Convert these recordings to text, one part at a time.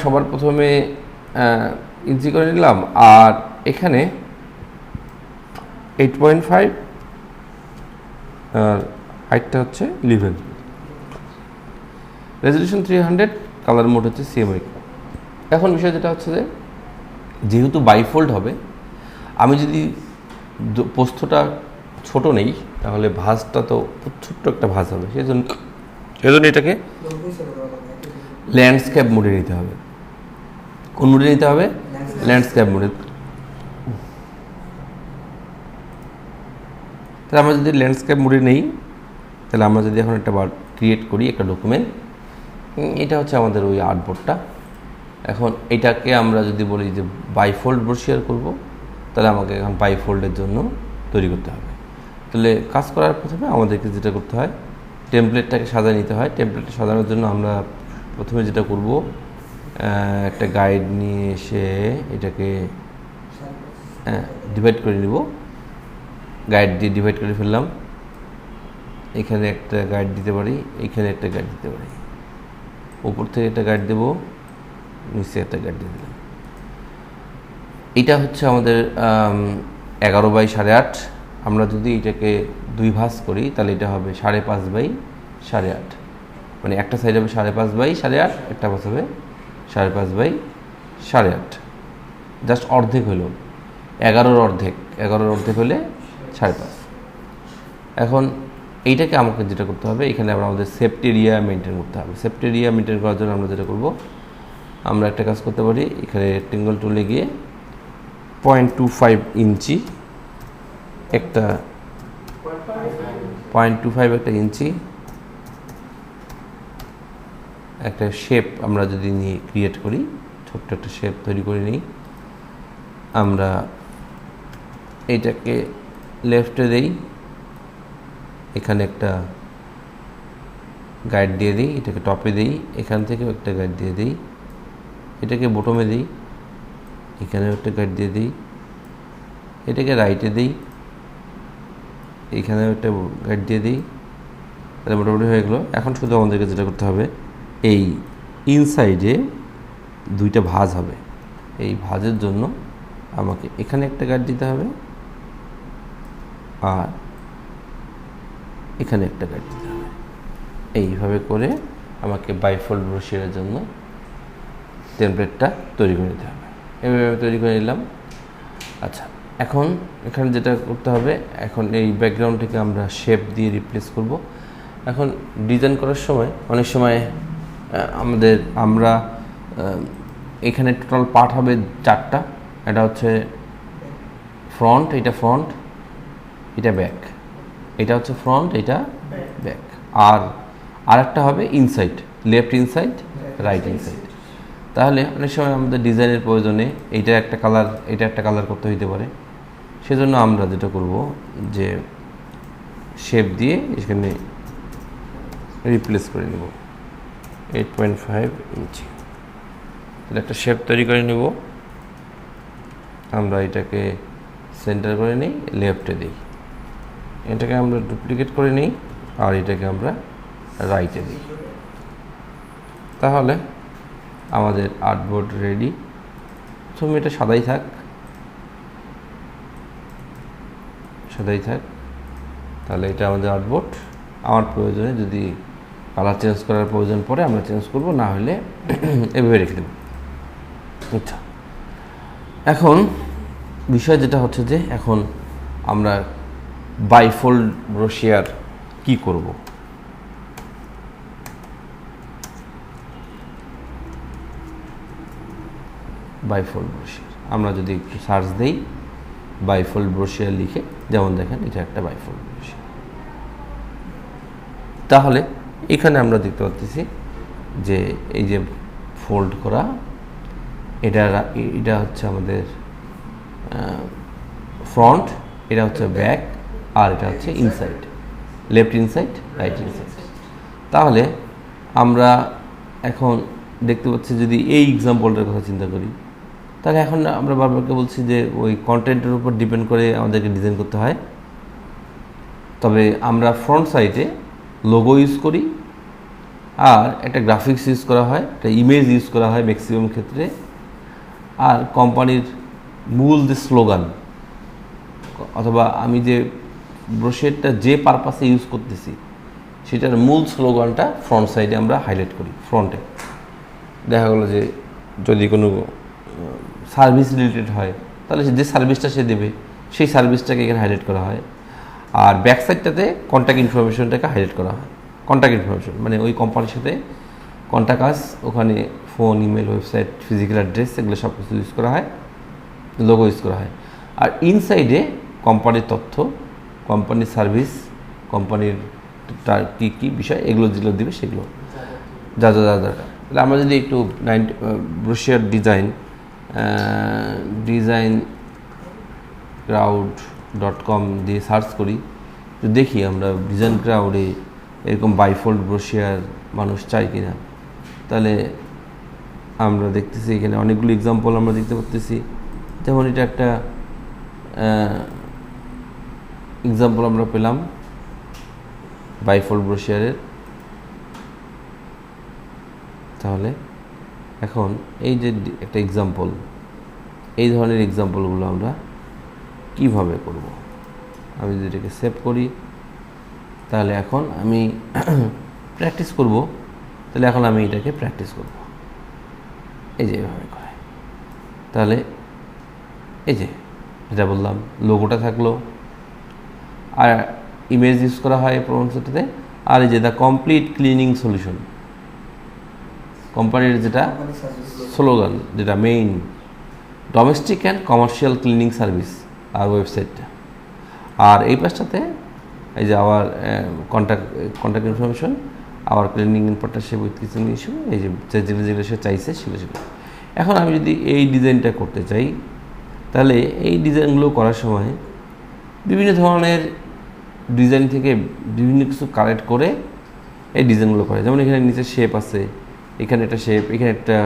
সবার প্রথমে ইঞ্চি করে নিলাম, আর এখানে 8.5 আর হাইটটা হচ্ছে 11, রেজলিউশন 300, কালার মোড হচ্ছে সিএমআই। এখন বিষয় যেটা হচ্ছে যে যেহেতু বাইফোল্ড হবে, আমি যদি প্রস্থটা ছোট নেই তাহলে ভাঁজটা তো ছোট্ট একটা ভাঁজ হবে, সেই জন্য এটাকে ল্যান্ডস্কেপ মোডে নিতে হবে। কোন মোডে নিতে হবে? ল্যান্ডস্কেপ মোডে। তাহলে আমরা যদি ল্যান্ডস্কেপ মোডে নেই, তাহলে আমরা যদি এখন একটা ক্রিয়েট করি একটা ডকুমেন্ট, এটা হচ্ছে আমাদের ওই আর্টবোর্ডটা। এখন এটাকে আমরা যদি বলি যে বাইফোল্ড ব্রোশিয়ার করব, তাহলে আমাকে এখন বাইফোল্ডের জন্য তৈরি করতে হবে। তাহলে কাজ করার প্রথমে আমাদেরকে যেটা করতে হয়, টেমপ্লেটটাকে সাজিয়ে নিতে হয়। টেমপ্লেটটা সাজানোর জন্য আমরা প্রথমে যেটা করব, একটা গাইড নিয়ে এসে এটাকে ডিভাইড করে নিব। গাইড দিয়ে ডিভাইড করে ফেললাম। এখানে একটা গাইড দিতে পারি, এখানে একটা গাইড দিতে পারি, উপর থেকে একটা গাইড দেব, নিচে একটা গাইড দিয়ে দিলাম। এটা হচ্ছে আমাদের 11/8.5। আমরা যদি এটাকে 2 ভাঁজ করি তাহলে এটা হবে 5.5/8.5, মানে একটা সাইড হবে 5.5/8.5, একটা ভাঁজ হবে 5.5/8.5। জাস্ট অর্ধেক হলো, 11-র অর্ধেক হলে 5.5। এখন এইটাকে আমাকে যেটা করতে হবে, এখানে আমাদের সেফটি এরিয়া মেনটেন করতে হবে। সেফটি এরিয়া মেনটেন করার জন্য আমরা যেটা করব, আমরা একটা কাজ করতে পারি, এখানে রেক্টেঙ্গল টুলে গিয়ে 0.25 ইঞ্চি একটা 0.25 একটা ইঞ্চি একটা শেপ আমরা যদি নিয়ে ক্রিয়েট করি, ছোট্ট একটা শেপ তৈরি করে নিই। আমরা এইটাকে লেফটে দেই, এখানে একটা গাইড দিয়ে দিই, এটাকে টপে দিই, এখান থেকেও একটা গাইড দিয়ে দিই, এটাকে বটমে দিই, এখানেও একটা গাইড দিয়ে দিই, এটাকে রাইটে দিই, এখানেও একটা গাইড দিয়ে দিই। তাহলে মোটামুটি হয়ে গেলো। এখন শুধু আমাদেরকে যেটা করতে হবে, এই ইনসাইডে 2টা ভাঁজ হবে। এই ভাঁজের জন্য আমাকে এখানে একটা গাইড দিতে হবে, আর এখানে একটা গাইড দিতে হবে। এইভাবে করে আমাকে বাইফোল্ড ব্রোশিয়ারের জন্য টেমপ্লেটটা তৈরি করে নিতে হবে। এইভাবে তৈরি করে নিলাম। আচ্ছা, এখন এখানে যেটা করতে হবে, এখন এই ব্যাকগ্রাউন্ডটিকে আমরা শেপ দিয়ে রিপ্লেস করব। এখন ডিজাইন করার সময় অনেক সময় আমরা এখানে টোটাল পার্ট হবে 4টা। এটা হচ্ছে ফ্রন্ট, এটা ফ্রন্ট, এটা ব্যাক, এটা হচ্ছে ফ্রন্ট, এটা ব্যাক, আর একটা হবে inside, left inside, right inside. তাহলে অনেক সময় আমাদের ডিজাইনের প্রয়োজনে এটা একটা কালার করতে হইতে পারে। সেজন্য আমরা যেটা করব, যে শেপ দিয়ে এখানে রিপ্লেস করে নেব 8.5 ইঞ্চি। তাহলে একটা শেপ তৈরি করে নেব। আমরা এটাকে সেন্টার করে নিই, লেফটে দিই, এটাকে আমরা ডুপ্লিকেট করে নিই, আর এটাকে আমরা রাইটে দিই। তাহলে আমাদের আর্টবোর্ড রেডি। প্রথমে এটা সাদাই থাক। তাহলে এটা আমাদের আর্টবোর্ড। আমার প্রয়োজনে যদি কালার চেঞ্জ করার প্রয়োজন পড়ে আমরা চেঞ্জ করব, না হলে এভাবে রেখে দেব। আচ্ছা, এখন বিষয় যেটা হচ্ছে যে এখন আমরা বাইফোল্ড ব্রোশিয়ার কি করব। বাইফোল্ড ব্রোশিয়ার আমরা যদি একটু সার্চ দেই, বাইফোল্ড ব্রোশিয়ার লিখে, যেমন দেখেন এটা একটা বাইফোল্ড ব্রোশিয়ার। তাহলে এখানে আমরা দেখতে পাচ্ছি যে এই যে ফোল্ড করা, এটা হচ্ছে আমাদের ফ্রন্ট, এটা হচ্ছে ব্যাক, আর এটা হচ্ছে inside, left inside, right inside. তাহলে আমরা এখন দেখতে পাচ্ছি, যদি এই এক্সাম্পলটার কথা চিন্তা করি, তাহলে এখন আমরা বারবারকে বলছি যে ওই কন্টেন্টের উপর ডিপেন্ড করে আমাদেরকে ডিজাইন করতে হয়। তবে আমরা ফ্রন্ট সাইডে লোগো ইউজ করি, আর একটা গ্রাফিক্স ইউজ করা হয়, একটা ইমেজ ইউজ করা হয় ম্যাক্সিমাম ক্ষেত্রে, আর কোম্পানির মূল যে স্লোগান অথবা আমি যে ব্রোশারটা যে পারপাসে ইউজ করতেছি সেটার মূল স্লোগানটা ফ্রন্ট সাইডে আমরা হাইলাইট করি। ফ্রন্টে দেখা গেলো যে যদি কোনো সার্ভিস রিলেটেড হয় তাহলে যে সার্ভিসটা সে দেবে সেই সার্ভিসটাকে এখানে হাইলাইট করা হয়, আর ব্যাক সাইডটাতে কন্ট্যাক্ট ইনফরমেশনটাকে হাইলাইট করা হয়। কন্ট্যাক্ট ইনফরমেশন মানে ওই কোম্পানির সাথে কন্ট্যাক্ট আস, ওখানে phone, email, website, physical address, এগুলো সব কিছু ইউজ করা হয়, লোগো ইউজ করা হয়। আর ইনসাইডে কোম্পানির তথ্য, কোম্পানির সার্ভিস, কোম্পানির তার কী কী বিষয় এগুলো যেগুলো দেবে সেগুলো যা যা দরকার। তাহলে আমরা যদি একটু ব্রোশিয়ার ডিজাইন crowd.com দিয়ে সার্চ করি, তো দেখি আমরা ডিজাইন ক্রাউডে এরকম বাইফোল্ড ব্রোশিয়ার মানুষ চাই কিনা। তাহলে আমরা দেখতেছি এখানে অনেকগুলো এক্সাম্পল আমরা দেখতে পাচ্ছি। যেমন এটা একটা এক্সাম্পল আমরা পেলাম বাইফোল্ড ব্রোশিয়ারের। তাহলে এখন এই যে একটা এক্সাম্পল, এই ধরনের এক্সাম্পলগুলো আমরা কিভাবে করব। আমি যদি এটাকে সেভ করি তাহলে এখন আমি প্র্যাকটিস করব। তাহলে এখন আমি এটাকে প্র্যাকটিস করব এই যে এভাবে করে। তাহলে এই যে যেটা বললাম লোগোটা থাকলো, আর ইমেজ ইউজ করা হয় প্রোমোশনটাতে, আর এই যে দ্য কমপ্লিট ক্লিনিং সলিউশন, কোম্পানির যেটা স্লোগান, যেটা main domestic and commercial cleaning service আর ওয়েবসাইটটা। আর এই পাশটাতে এই যে our contact information, our cleaning in partnership with kitchen issue, এই যে যেগুলো সে চাইছে সেগুলো। এখন আমি যদি এই ডিজাইনটা করতে চাই তাহলে এই ডিজাইনগুলো করার সময় বিভিন্ন ধরনের ডিজাইন থেকে বিভিন্ন কিছু কালেক্ট করে এই ডিজাইনগুলো করে। যেমন এখানে নিচে শেপ আছে, এখানে একটা শেপ, এখানে একটা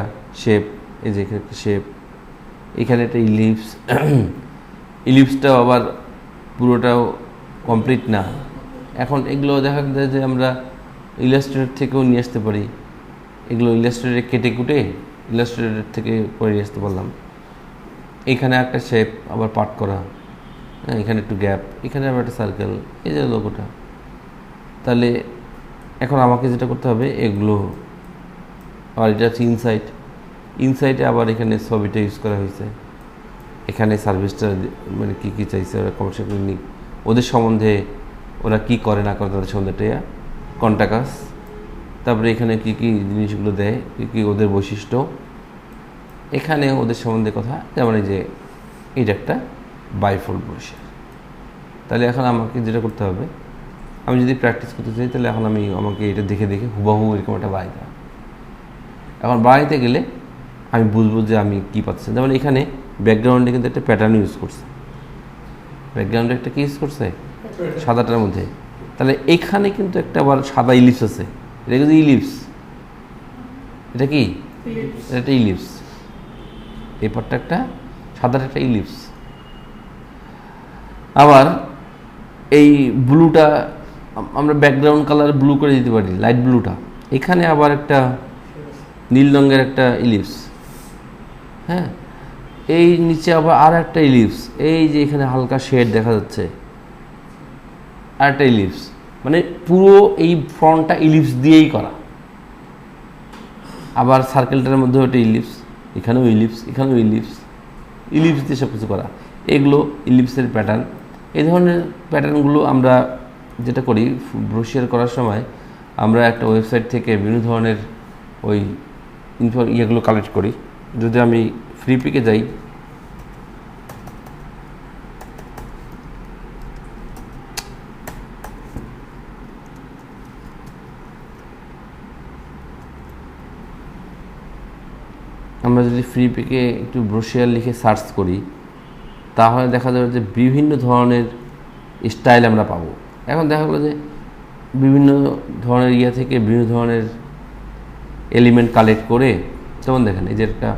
শেপ, এই যে এখানে একটা শেপ, এখানে একটা ইলিপস। ইলিপসটাও আবার পুরোটাও কমপ্লিট না। এখন এগুলো দেখা যায় যে আমরা ইলাস্ট্রেটর থেকেও নিয়ে আসতে পারি। এগুলো ইলাস্ট্রেটরে কেটে কুটে ইলাস্ট্রেটর থেকে করে নিয়ে আসতে পারলাম। এখানে একটা শেপ আবার পার্ট করা, হ্যাঁ, এখানে একটু গ্যাপ, এখানে আবার একটা সার্কেল, এই যে লোগোটা। তাহলে এখন আমাকে যেটা করতে হবে এগুলো, আর এটা হচ্ছে ইনসাইটে আবার এখানে ছবিটা ইউজ করা হয়েছে, এখানে সার্ভিসটা মানে কী কী চাইছে ওরা কমার্শিয়াল ক্লিনিক, ওদের সম্বন্ধে ওরা কী করে না করে তাদের সম্বন্ধে কন্ট্যাক্ট আস, তারপরে এখানে কী কী জিনিসগুলো দেয়, কী কী ওদের বৈশিষ্ট্য, এখানে ওদের সম্বন্ধে কথা। যেমন এই যে এটা একটা বাইফোল্ড ব্রোশিয়ার। তাহলে এখন আমাকে যেটা করতে হবে, আমি যদি প্র্যাকটিস করতে চাই তাহলে এখন আমাকে এটা দেখে দেখে হুবাহু এরকম একটা বানাইতে হবে। এখন বানাইতে গেলে আমি বুঝবো যে আমি কী পাচ্ছি। যেমন এখানে ব্যাকগ্রাউন্ডে কিন্তু একটা প্যাটার্ন ইউজ করছে, ব্যাকগ্রাউন্ডে একটা কী ইউজ করছে সাদাটার মধ্যে। তাহলে এখানে কিন্তু একটা আবার সাদা ইলিপস আছে, এটা কিন্তু ইলিপস, এটা কি এটা একটা ইলিপস, এই পার্টটা একটা সাদাটা একটা ইলিপস। আবার এই ব্লুটা আমরা ব্যাকগ্রাউন্ড কালার ব্লু করে দিতে পারি, লাইট ব্লুটা। এখানে আবার একটা নীল রঙের একটা ইলিপস, হ্যাঁ, এই নিচে আবার আর একটা ইলিপস, এই যে এখানে হালকা শেড দেখা যাচ্ছে, আর একটা ইলিপস। মানে পুরো এই ফ্রন্টটা ইলিপস দিয়েই করা। আবার সার্কেলটার মধ্যেও একটা ইলিপস, এখানেও ইলিপস, এখানেও ইলিপস, ইলিপস দিয়ে সব কিছু করা। এগুলো ইলিপসের প্যাটার্ন। এই ধরনের প্যাটার্নগুলো আমরা যেটা করি ব্রোশিয়ার করার সময়, আমরা একটা ওয়েবসাইট থেকে বিভিন্ন ধরনের ওই ইয়েগুলো কালেক্ট করি। যদি আমি ফ্রি পিকে যাই, আমরা যদি ফ্রি পিকে একটু ব্রোশিয়ার লিখে সার্চ করি তাহলে দেখা যাবে যে বিভিন্ন ধরনের স্টাইল আমরা পাবো। এখন দেখা গেলো যে বিভিন্ন ধরনের ইয়ে থেকে বিভিন্ন ধরনের এলিমেন্ট কালেক্ট করে, যেমন দেখেন এই যে একটা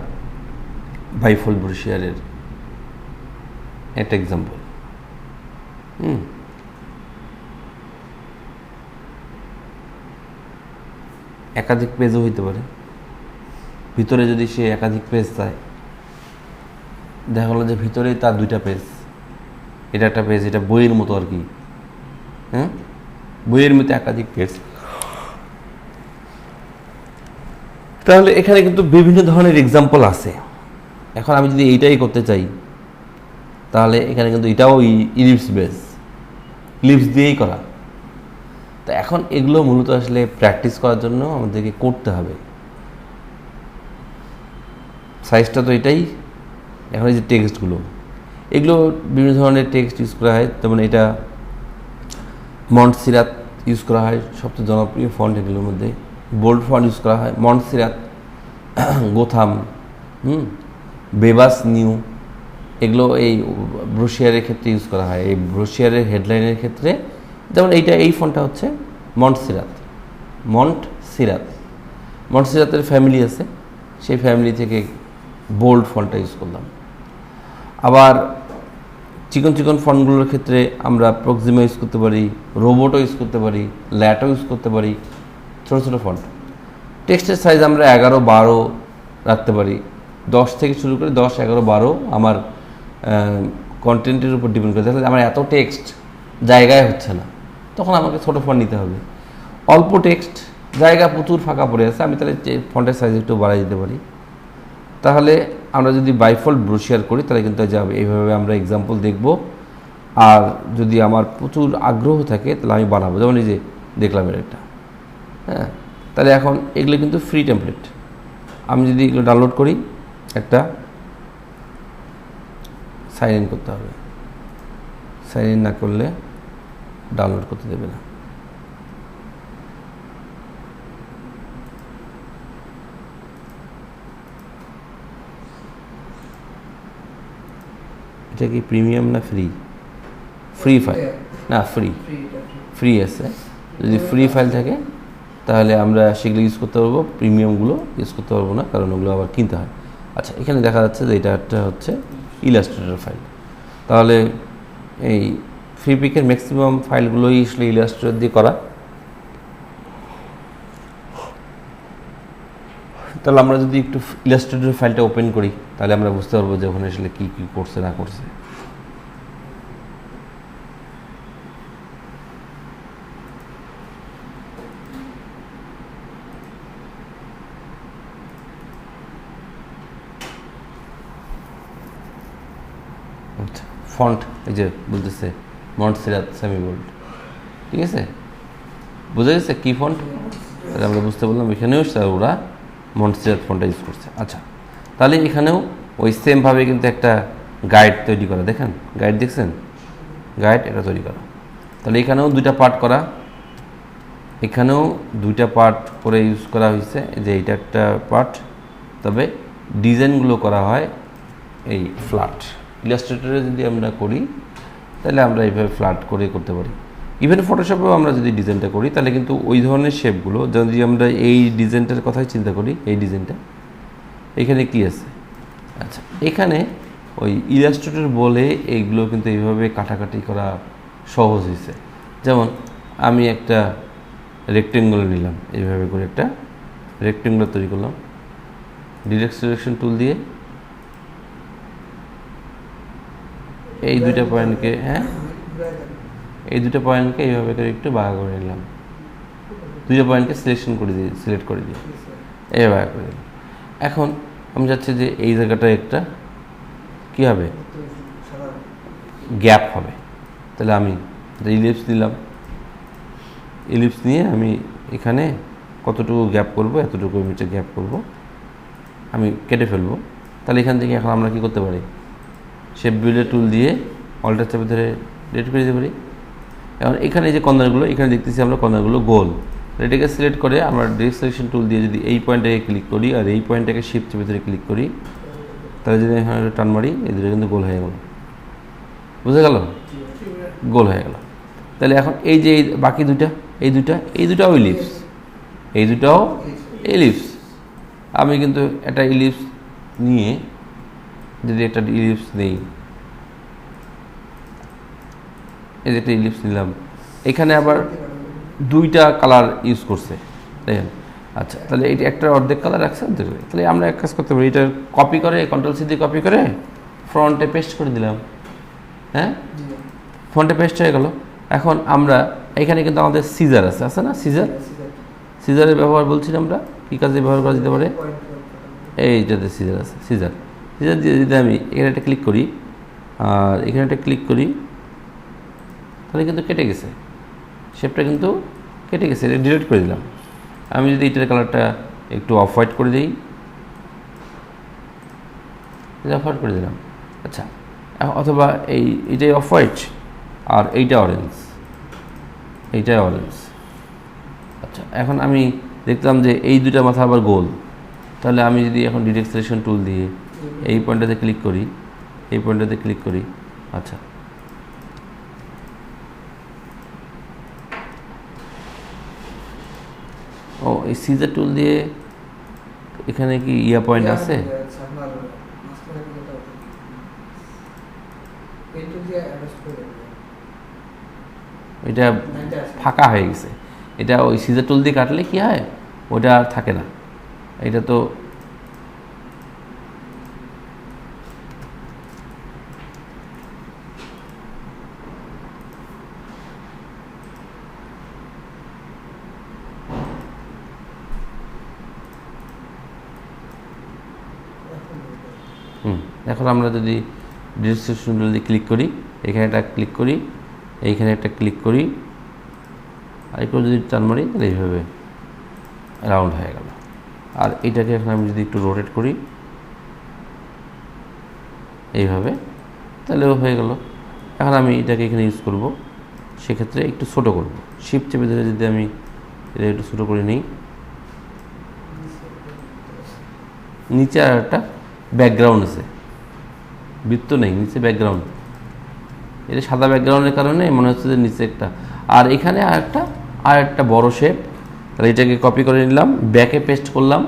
বাইফোল্ড ব্রোশিয়ারের একটা এক্সাম্পল। একাধিক পেজও হইতে পারে। ভিতরে যদি সে একাধিক পেজ চায়, দেখা গেলো যে ভিতরেই তার 2টা পেজ, এটা একটা পেজ, এটা বইয়ের মতো আর কি, হ্যাঁ, বইয়ের মতো একাধিক পেজ। তাহলে এখানে কিন্তু বিভিন্ন ধরনের এক্সাম্পল আছে। এখন আমি যদি এইটাই করতে চাই, তাহলে এখানে কিন্তু এটাও ইলিপস বেস, ইলিপস দিয়েই করা। তো এখন এগুলো মূলত আসলে প্র্যাকটিস করার জন্য আমাদেরকে করতে হবে। সাইজটা তো এটাই। এখন এই যে টেক্সটগুলো, এগুলো বিভিন্ন ধরনের টেক্সট ইউজ করা হয়। যেমন এটা মন্টসেরাত ইউজ করা হয়, সবচেয়ে জনপ্রিয় ফন্ট এগুলোর মধ্যে। বোল্ড ফন্ট ইউজ করা হয় মন্টসেরাত, গোথাম, বেবাস নিউ, এগুলো এই ব্রোশিয়ারের ক্ষেত্রে ইউজ করা হয়। এই ব্রোশিয়ারের হেডলাইনের ক্ষেত্রে যেমন এই ফন্টটা হচ্ছে মন্টসেরাত। মন্টসেরাতের ফ্যামিলি আছে, সেই ফ্যামিলি থেকে বোল্ড ফন্টটা ইউজ করলাম। আবার চিকন ফন্টগুলোর ক্ষেত্রে আমরা প্রক্সিমা ইউজ করতে পারি, রোবোটও ইউজ করতে পারি, ল্যাটও ইউজ করতে পারি, ছোটো ফন্ট। টেক্সটের সাইজ আমরা 11-12 রাখতে পারি, 10 থেকে শুরু করে 10, 11, 12 আমার কন্টেন্টের উপর ডিপেন্ড করে। তাহলে আমার এত টেক্সট জায়গায় হচ্ছে না, তখন আমাকে ছোটো ফন্ট নিতে হবে। অল্প টেক্সট, জায়গা প্রচুর ফাঁকা পড়ে আছে, আমি তাহলে ফন্টের সাইজ একটু বাড়াই দিতে পারি। তাহলে আমরা যদি বাইফল্ট ব্রোশিয়ার করি তাহলে কিন্তু যাবে। এইভাবে আমরা এক্সাম্পল দেখব। আর যদি আমার প্রচুর আগ্রহ থাকে তাহলে আমি বানাবো। যেমন এই যে দেখলাম এর একটা, হ্যাঁ, তাহলে এখন এগুলো কিন্তু ফ্রি টেমপ্লেট। আমি যদি এগুলো ডাউনলোড করি, একটা সাইন ইন করতে হবে। সাইন ইন না করলে ডাউনলোড করতে দেবে না। এটা কি প্রিমিয়াম না ফ্রি? ফ্রি ফাইল না, ফ্রি আছে। যদি ফ্রি ফাইল থাকে তাহলে আমরা সেগুলো ইউজ করতে পারবো, প্রিমিয়ামগুলো ইউজ করতে পারবো না, কারণ ওগুলো আবার কিনতে হয়। আচ্ছা, এখানে দেখা যাচ্ছে যে এটা একটা হচ্ছে ইলাস্ট্রেটর ফাইল। তাহলে এই ফ্রিপিকের ম্যাক্সিমাম ফাইলগুলোই আসলে ইলাস্ট্রেটর দিয়ে করা। তাহলে আমরা যদি একটু ইলাস্ট্রেটর ফাইলটা ওপেন করি তাহলে আমরা বুঝতে পারবো যে ওখানে আসলে কী করছে না করছে। আচ্ছা, ফন্ট এই যে বলতেছে মন্টসেরাত সেমি বোল্ড, ঠিক আছে, বুঝা গেছে কী ফন্ট। তাহলে আমরা বুঝতে পারলাম এখানেও ওরা মন্টসেরাত ফন্টটা ইউজ করছে। আচ্ছা, তাহলে এখানেও ওই সেমভাবে কিন্তু একটা গাইড তৈরি করা, দেখেন গাইড দেখছেন, গাইড এটা তৈরি করা। তাহলে এখানেও 2টা পার্ট করা, এখানেও 2টা পার্ট করে ইউজ করা হয়েছে। যে এটা একটা পার্ট, তবে ডিজাইনগুলো করা হয় এই ফ্ল্যাট। ইলাস্ট্রেটরে যদি আমরা করি তাহলে আমরা এইভাবে ফ্ল্যাট করে করতে পারি। ইভেন ফটোশপেও আমরা যদি ডিজাইনটা করি তাহলে কিন্তু ওই ধরনের শেপগুলো, যদি আমরা এই ডিজাইনটার কথাই চিন্তা করি, এই ডিজাইনটা এখানে কি আছে, আচ্ছা এখানে ওই ইলাস্ট্রেটর বলে এইগুলো কিন্তু এইভাবে কাটাকাটি করা সহজ হয়েছে। যেমন আমি একটা রেক্টেঙ্গুলার নিলাম, এইভাবে করে একটা রেক্টেঙ্গুলার তৈরি করলাম ডিরেক্ট সিলেকশন টুল দিয়ে। এই 2টা পয়েন্টকে, হ্যাঁ, এই 2টা পয়েন্টকে এইভাবে করে একটু বাঁকা করে নিলাম, 2টা পয়েন্টকে সিলেক্ট করে দিই, এইভাবে বাঁকা করে দিলাম। এখন আমি চাচ্ছি যে এই জায়গাটা একটা কী হবে, গ্যাপ হবে। তাহলে আমি ইলিপস দিলাম, ইলিপস নিয়ে আমি এখানে কতটুকু গ্যাপ করব, এতটুকু মিটার গ্যাপ করব, আমি কেটে ফেলবো। তাহলে এখান থেকে এখন আমরা কী করতে পারি, শেপ বিল্ডার টুল দিয়ে অল্টার চাপে ধরে ডিলিট করে দিতে পারি। এখন এখানে যে কর্নারগুলো, এখানে দেখতেছি আমরা কর্নারগুলো গোল, এটাকে সিলেক্ট করে আমরা ডিরেক্ট সিলেকশন টুল দিয়ে যদি এই পয়েন্টটাকে ক্লিক করি আর এই পয়েন্টটাকে শিফট চেপে ধরে ক্লিক করি, তাহলে যদি এখানে টান মারি, এই দুটো কিন্তু গোল হয়ে গেল। বুঝে গেল, গোল হয়ে গেল। তাহলে এখন এই যে বাকি দুইটা, এই দুটাও ইলিপস, এই দুটাও ইলিপস। আমি কিন্তু একটা ইলিপস নিয়ে যদি একটা ইলিপস নেই, এই যে একটা ইলিপস নিলাম, এখানে আবার 2টা কালার ইউজ করছে, দেখেন আচ্ছা, তাহলে এইটা একটা অর্ধেক কালার রাখছে, তাহলে আমরা এক কাজ করতে পারি, এটা কপি করে কন্ট্রোল সি দিয়ে কপি করে ফ্রন্টে পেস্ট করে দিলাম। হ্যাঁ, ফ্রন্টে পেস্ট হয়ে গেল। এখন আমরা এখানে কিন্তু আমাদের সিজার আছে না? সিজারের ব্যবহার বলছি না আমরা, কী কাজে ব্যবহার করা যেতে পারে? এইটাতে সিজার আছে, সিজার দিয়ে যদি আমি এখানে একটা ক্লিক করি আর এখানে একটা ক্লিক করি, তাহলে কিন্তু কেটে গেছে, শেপটা কিন্তু কেটে গেছে, এটা ডিলিট করে দিলাম। আমি যদি এটার কালারটা একটু অফ হোয়াইট করে দিই, অফ হোয়াইট করে দিলাম। আচ্ছা, অথবা এইটাই অফ হোয়াইট আর এইটা অরেঞ্জ, এইটাই অরেঞ্জ। আচ্ছা, এখন আমি দেখলাম যে এই দুটা মাথা আবার গোল, তাহলে আমি যদি এখন ডিরেক্ট সিলেকশন টুল দিয়ে এই পয়েন্টটাতে ক্লিক করি, এই পয়েন্টটাতে ক্লিক করি, আচ্ছা ও এই সিজার টুল দিয়ে এখানে কি পয়েন্ট আছে? এটা ফাঁকা হয়ে গেছে, এটা ওই সিজার টুল দিয়ে কাটলে কি হয়, ওটা আর থাকে না। এটা তো এখন আমরা যদি ডিরেক্ট টুল দিয়ে ক্লিক করি, এখানে একটা ক্লিক করি, এইখানে একটা ক্লিক করি, আর একটু যদি টান মারি তাহলে এইভাবে রাউন্ড হয়ে গেল। আর এটাকে এখন আমি যদি একটু রোটেট করি এইভাবে, তাহলেও হয়ে গেল। এখন আমি এটাকে এখানে ইউজ করব, সেক্ষেত্রে একটু ছোটো করব, শিফট চেপে ধরে যদি আমি এটা একটু ছোটো করে নিই, নিচে আর একটা ব্যাকগ্রাউন্ড আছে, বৃত্ত নেই, নিচে ব্যাকগ্রাউন্ড, এটা সাদা ব্যাকগ্রাউন্ডের কারণে মনে হচ্ছে যে নিচে একটা, আর এখানে আর একটা বড় শেপ, তাহলে এটাকে কপি করে নিলাম, ব্যাকে পেস্ট করলাম,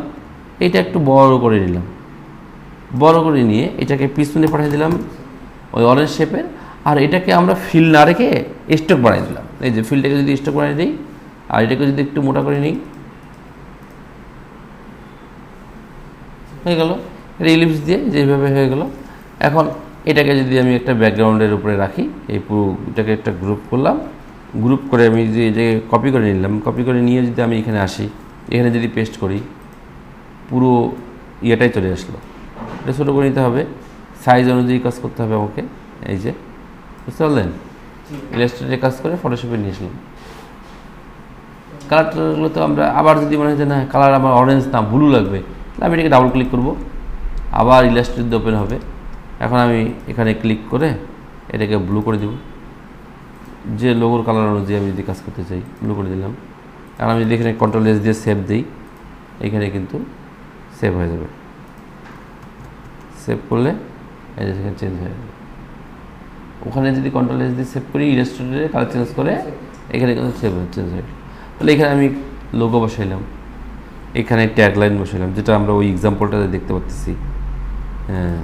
এটা একটু বড় করে নিলাম, বড় করে নিয়ে এটাকে পিছনে পাঠিয়ে দিলাম ওই অরেঞ্জ শেপের, আর এটাকে আমরা ফিল না রেখে স্ট্রোক বানিয়ে দিলাম। এই যে ফিলটাকে যদি স্ট্রোক বানিয়ে দিই আর এটাকে যদি একটু মোটা করে নিই, হয়ে গেল। এটা ইলিপস দিয়ে যেভাবে হয়ে গেল। এখন এটাকে যদি আমি একটা ব্যাকগ্রাউন্ডের উপরে রাখি, এই পুরো এটাকে একটা গ্রুপ করলাম, গ্রুপ করে আমি যে কপি করে নিলাম, কপি করে নিয়ে যদি আমি এখানে আসি, এখানে যদি পেস্ট করি, পুরো ইয়েটাই চলে আসলো। এটা ছোটো করে নিতে হবে, সাইজ অনুযায়ী কাজ করতে হবে আমাকে। এই যে বুঝতে পারলেন, ইলাস্ট্রেটরে কাজ করে ফটোশপে নিয়ে আসলাম। কালারগুলো তো আমরা আবার যদি মনে হয় যে না কালার আমার অরেঞ্জ না ব্লু লাগবে, তাহলে আমি এটাকে ডাবল ক্লিক করব, আবার ইলাস্ট্রেট ওপেন হবে। এখন আমি এখানে ক্লিক করে এটাকে ব্লু করে দেব, যে লোগোর কালার অনুযায়ী আমি যদি কাজ করতে চাই ব্লু করে দিলাম। আর আমি যদি এখানে কন্ট্রোল এস দিয়ে সেভ দিই, এখানে কিন্তু সেভ হয়ে যাবে। সেভ করলে এই যে এখানে চেঞ্জ হয়ে যাবে। ওখানে যদি কন্ট্রোল এস দিয়ে সেভ করি, ইলাস্ট্রেটরে কালার চেঞ্জ করে এখানে কিন্তু সেভ চেঞ্জ হয়ে গেল। তাহলে এখানে আমি লোগো বসাইলাম, এখানে ট্যাগ লাইন বসাইলাম, যেটা আমরা ওই এক্সাম্পলটাতে দেখতে পাচ্ছি। হ্যাঁ,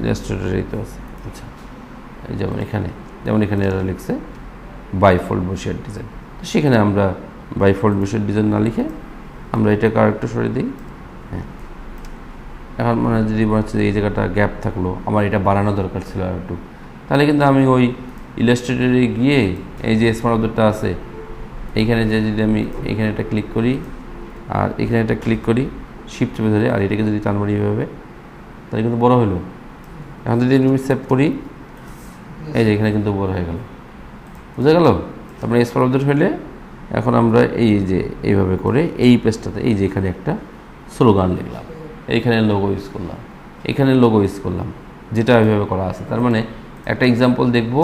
ইলাস্ট্রেটরেই তো আছে। আচ্ছা, এই যেমন এখানে এরা লিখছে বাইফোল্ড ব্রোশিয়ার ডিজাইন, তো সেখানে আমরা বাইফোল্ড ব্রোশিয়ার ডিজাইন না লিখে আমরা এটাকে আর একটু সরিয়ে দিই। হ্যাঁ, এখন মনে হয় যদি মনে হচ্ছে এই জায়গাটা গ্যাপ থাকলো, আমার এটা বাড়ানো দরকার ছিল আর একটু, তাহলে কিন্তু আমি ওই ইলাস্ট্রেটরে গিয়ে এই যে স্মার্ট অবজেক্টটা আছে, এইখানে যে যদি আমি এখানে একটা ক্লিক করি আর এখানে একটা ক্লিক করি, শিফট চেপে ধরে, আর এটাকে যদি টান মারি এভাবে, তাহলে কিন্তু বড় হলো। এখন যদি আমি সেভ করি, এই যে এখানে কিন্তু বড় হয়ে গেল, বুঝা গেল? তারপরে স্মার্ট অবজেক্ট হলে এখন আমরা এই যে এইভাবে করে এই পেজটাতে এই যে এখানে একটা স্লোগান লিখলাম, এইখানে লোগো ইউজ করলাম, এখানে লোগো ইউজ করলাম, যেটা এইভাবে করা আছে। তার মানে একটা এক্সাম্পল দেখব,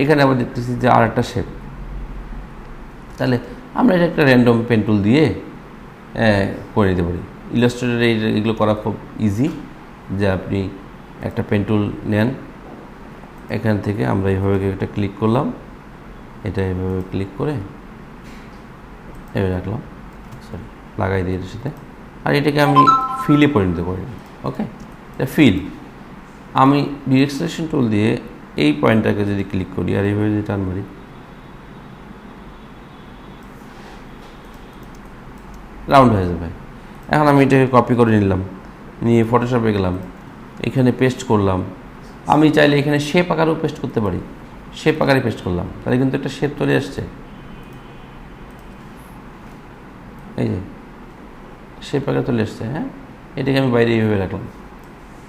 এখানে আবার দেখতেছি যে আর একটা শেপ, তাহলে আমরা এটা একটা র্যান্ডম পেন টুল দিয়ে করে দিতে পারি। ইলাস্ট্রেটরে এগুলো করা খুব ইজি, যে আপনি একটা পেন টুল নেন, এখান থেকে আমরা এইভাবে একটা ক্লিক করলাম, এটা এইভাবে ক্লিক করে এভাবে রাখলাম, সরি লাগাই দিই এর সাথে, আর এটাকে আমি ফিলে পরিণত করি। ওকে, এটা ফিল। আমি ডিরেক্ট সিলেকশন টুল দিয়ে এই পয়েন্টটাকে যদি ক্লিক করি আর এইভাবে যদি টান মারি, রাউন্ড হয়ে যাবে। এখন আমি এটাকে কপি করে নিলাম, নিয়ে ফটোশপে গেলাম, এখানে পেস্ট করলাম। আমি চাইলে এখানে শেপ আকারেও পেস্ট করতে পারি, শেপ আকারে পেস্ট করলাম, তাহলে কিন্তু একটা শেপ চলে আসছে। এই যে শেপ আকারে চলে আসছে। হ্যাঁ, এটাকে আমি বাইরে এইভাবে রাখলাম।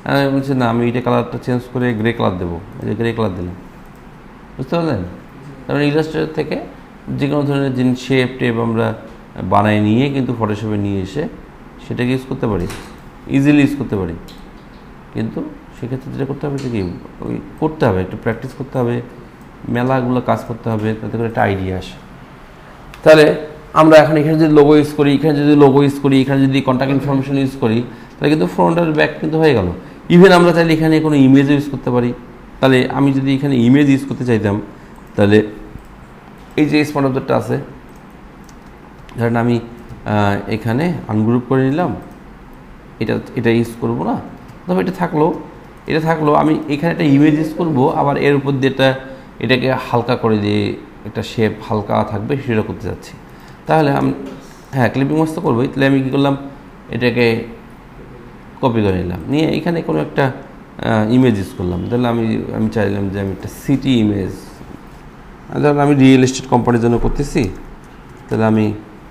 আমি বলছি না, আমি এটা কালারটা চেঞ্জ করে গ্রে কালার দেবো, এই যে গ্রে কালার দিলাম। বুঝতে পারলেন? তারপরে ইলাস্ট্রেটর থেকে যে কোনো ধরনের জিনিস শেপ টেপ আমরা বানাই নিয়ে কিন্তু ফটোশপে নিয়ে এসে সেটাকে ইউজ করতে পারি, ইজিলি ইউজ করতে পারি। কিন্তু সেক্ষেত্রে যেটা করতে হবে কি, ওই করতে হবে, একটু প্র্যাকটিস করতে হবে, মেলাগুলো কাজ করতে হবে, তাতে করে একটা আইডিয়া আসে। তাহলে আমরা এখন এখানে যদি লোগো ইউজ করি, এখানে যদি লোগো ইউজ করি, এখানে যদি কন্ট্যাক্ট ইনফরমেশন ইউজ করি, তাহলে কিন্তু ফ্রন্ট আর ব্যাক কিন্তু হয়ে গেল। ইভেন আমরা চাইলে এখানে কোনো ইমেজ ইউজ করতে পারি। তাহলে আমি যদি এখানে ইমেজ ইউজ করতে চাইতাম, তাহলে এই যে স্মার্ট অবজেক্টটা আছে, ধরেন আমি এখানে আনগ্রুপ করে নিলাম, এটা ইউজ করবো না, তবে এটা থাকলো আমি এখানে একটা ইমেজ ইউজ করবো, আবার এর উপর দিয়ে এটাকে হালকা করে দিয়ে একটা শেপ হালকা থাকবে সেটা করতে যাচ্ছি। তাহলে আমি ক্লিপিং মাস্ক তো করবোই। তাহলে আমি কী করলাম, এটাকে কপি করে নিলাম, নিয়ে এখানে কোনো একটা ইমেজ ইউজ করলাম। তাহলে আমি চাইলাম যে আমি একটা সিটি ইমেজ, ধরুন আমি রিয়েল এস্টেট কোম্পানির জন্য করতেছি, তাহলে আমি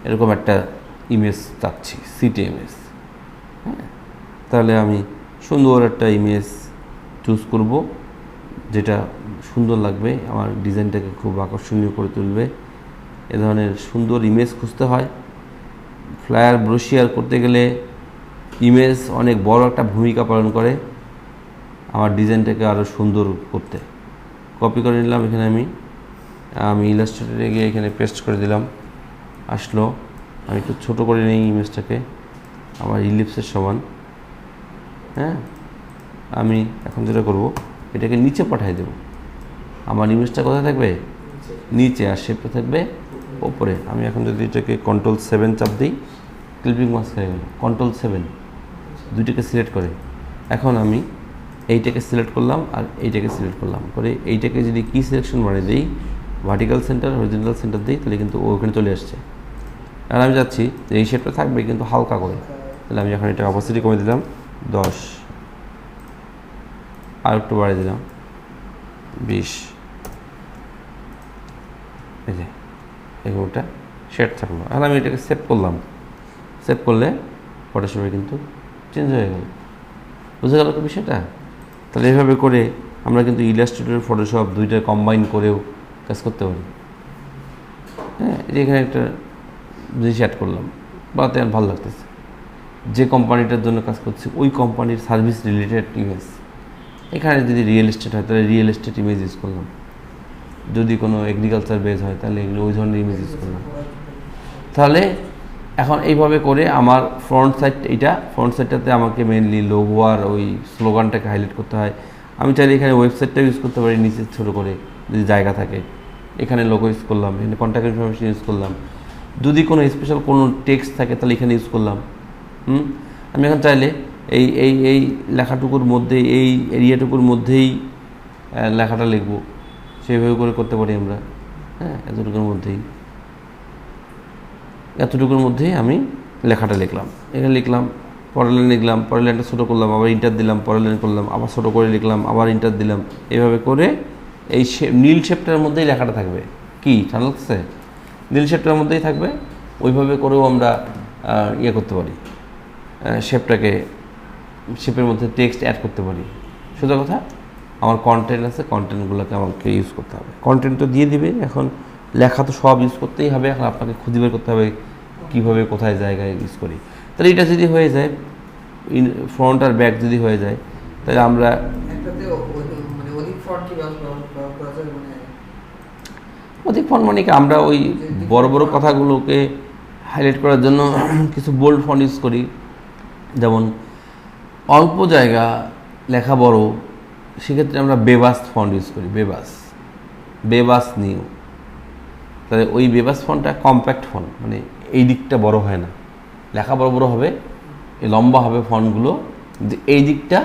এরকম একটা ইমেজ চাচ্ছি, সিটি ইমেজ। হ্যাঁ, তাহলে আমি সুন্দর একটা ইমেজ চুজ করব, যেটা সুন্দর লাগবে, আমার ডিজাইনটাকে খুব আকর্ষণীয় করে তুলবে। এ ধরনের সুন্দর ইমেজ খুঁজতে হয়। ফ্লায়ার ব্রোশিয়ার করতে গেলে ইমেজ অনেক বড় একটা ভূমিকা পালন করে আমার ডিজাইনটাকে আরও সুন্দর করতে। কপি করে নিলাম, এখানে আমি ইলাস্ট্রেটরে গিয়ে এখানে পেস্ট করে দিলাম, আসলো। আমি একটু ছোটো করে নিই ইমেজটাকে, আমার ইলিপসের সমান। হ্যাঁ, আমি এখন যেটা করব, এটাকে নিচে পাঠিয়ে দেব। আমার ইমেজটা কোথায় থাকবে? নিচে, আর শেপটা থাকবে ওপরে। আমি এখন যদি এটাকে Ctrl+7 চাপ দিই, ক্লিপিং মাস্ক হয়ে গেল। Ctrl+7 দুইটাকে সিলেক্ট করে এখন আমি এইটাকে সিলেক্ট করলাম আর এইটাকে সিলেক্ট করলাম, করে এইটাকে যদি কি সিলেকশন বানিয়ে দিই, ভার্টিক্যাল সেন্টার হরিজন্টাল সেন্টার দিই, তাহলে কিন্তু ওখানে চলে আসছে। আর আমি যাচ্ছি যে এই শেপটা থাকবে কিন্তু হালকা করে। তাহলে আমি এখন এটা অপাসিটি কমে দিলাম 10, আর একটু বাড়িয়ে দিলাম 20। এই যে এগুলোটা শেড থাকলো। এখন আমি এটাকে সেভ করলাম, সেভ করলে ফটোশপে কিন্তু চেঞ্জ হয়ে গেল। বুঝে গেল তো বিষয়টা? তাহলে এইভাবে করে আমরা কিন্তু ইলাস্ট্রেটর ফটোশপ দুইটা কম্বাইন করেও কাজ করতে পারি। হ্যাঁ, এখানে একটা জিনিস অ্যাড করলাম, বা তেমন ভালো লাগতেছে, যে কোম্পানিটার জন্য কাজ করছি ওই কোম্পানির সার্ভিস রিলেটেড ইমেজ। এখানে যদি রিয়েল এস্টেট হয় তাহলে রিয়েল এস্টেট ইমেজ ইউজ করলাম, যদি কোনো এগ্রিকালচার বেজ হয় তাহলে এগুলো ওই ধরনের ইমেজ ইউজ করলাম। তাহলে এখন এইভাবে করে আমার ফ্রন্ট সাইডটাতে আমাকে মেনলি লোগো আর ওই স্লোগানটাকে হাইলাইট করতে হয়। আমি চাইলে এখানে ওয়েবসাইটটা ইউজ করতে পারি নিচে ছোটো করে, যদি জায়গা থাকে। এখানে লোগো ইউজ করলাম, এখানে কন্ট্যাক্ট ইনফরমেশন ইউজ করলাম, যদি কোনো স্পেশাল কোনো টেক্সট থাকে তাহলে এখানে ইউজ করলাম। আমি এখন চাইলে এই লেখাটুকুর মধ্যে, এই এরিয়াটুকুর মধ্যেই লেখাটা লিখবো, সেইভাবে করে করতে পারি আমরা। হ্যাঁ, এতটুকুর মধ্যেই আমি লেখাটা লিখলাম, এখানে লিখলাম, পরের লাইন লিখলাম, পরের লাইনটা ছোটো করলাম, আবার ইন্টার দিলাম, পরের লাইন করলাম, আবার ছোটো করে লিখলাম, আবার ইন্টার দিলাম। এইভাবে করে এই নীল শেপটার মধ্যেই লেখাটা থাকবে। কি ভালো লাগছে? নীল শেপটার মধ্যেই থাকবে। ওইভাবে করেও আমরা করতে পারি, শেপের মধ্যে টেক্সট অ্যাড করতে পারি। সোজা কথা, আমার কন্টেন্ট আছে, কন্টেন্টগুলোকে আমাকে ইউজ করতে হবে। কন্টেন্ট তো দিয়ে দিবে, এখন লেখা তো সব ইউজ করতেই হবে। এখন আপনাকে খুঁজে বের করতে হবে কীভাবে কোথায় জায়গায় ইউজ করি। তাহলে এটা যদি হয়ে যায়, ফ্রন্ট আর ব্যাক যদি হয়ে যায়, তাহলে আমরা অধিক ফন্ট মানে কি, আমরা ওই বড় বড় কথাগুলোকে হাইলাইট করার জন্য কিছু বোল্ড ফন্ট ইউজ করি। যেমন অল্প জায়গা লেখা বড়, সেক্ষেত্রে আমরা বেবাস ফন্ট ইউজ করি, বেবাস নিউ। তাহলে ওই বেবাস ফন্টটা কম্প্যাক্ট ফন্ট, মানে এই দিকটা বড় হয় না, লেখা বড় বড় হবে, লম্বা হবে ফন্টগুলো, কিন্তু এই দিকটা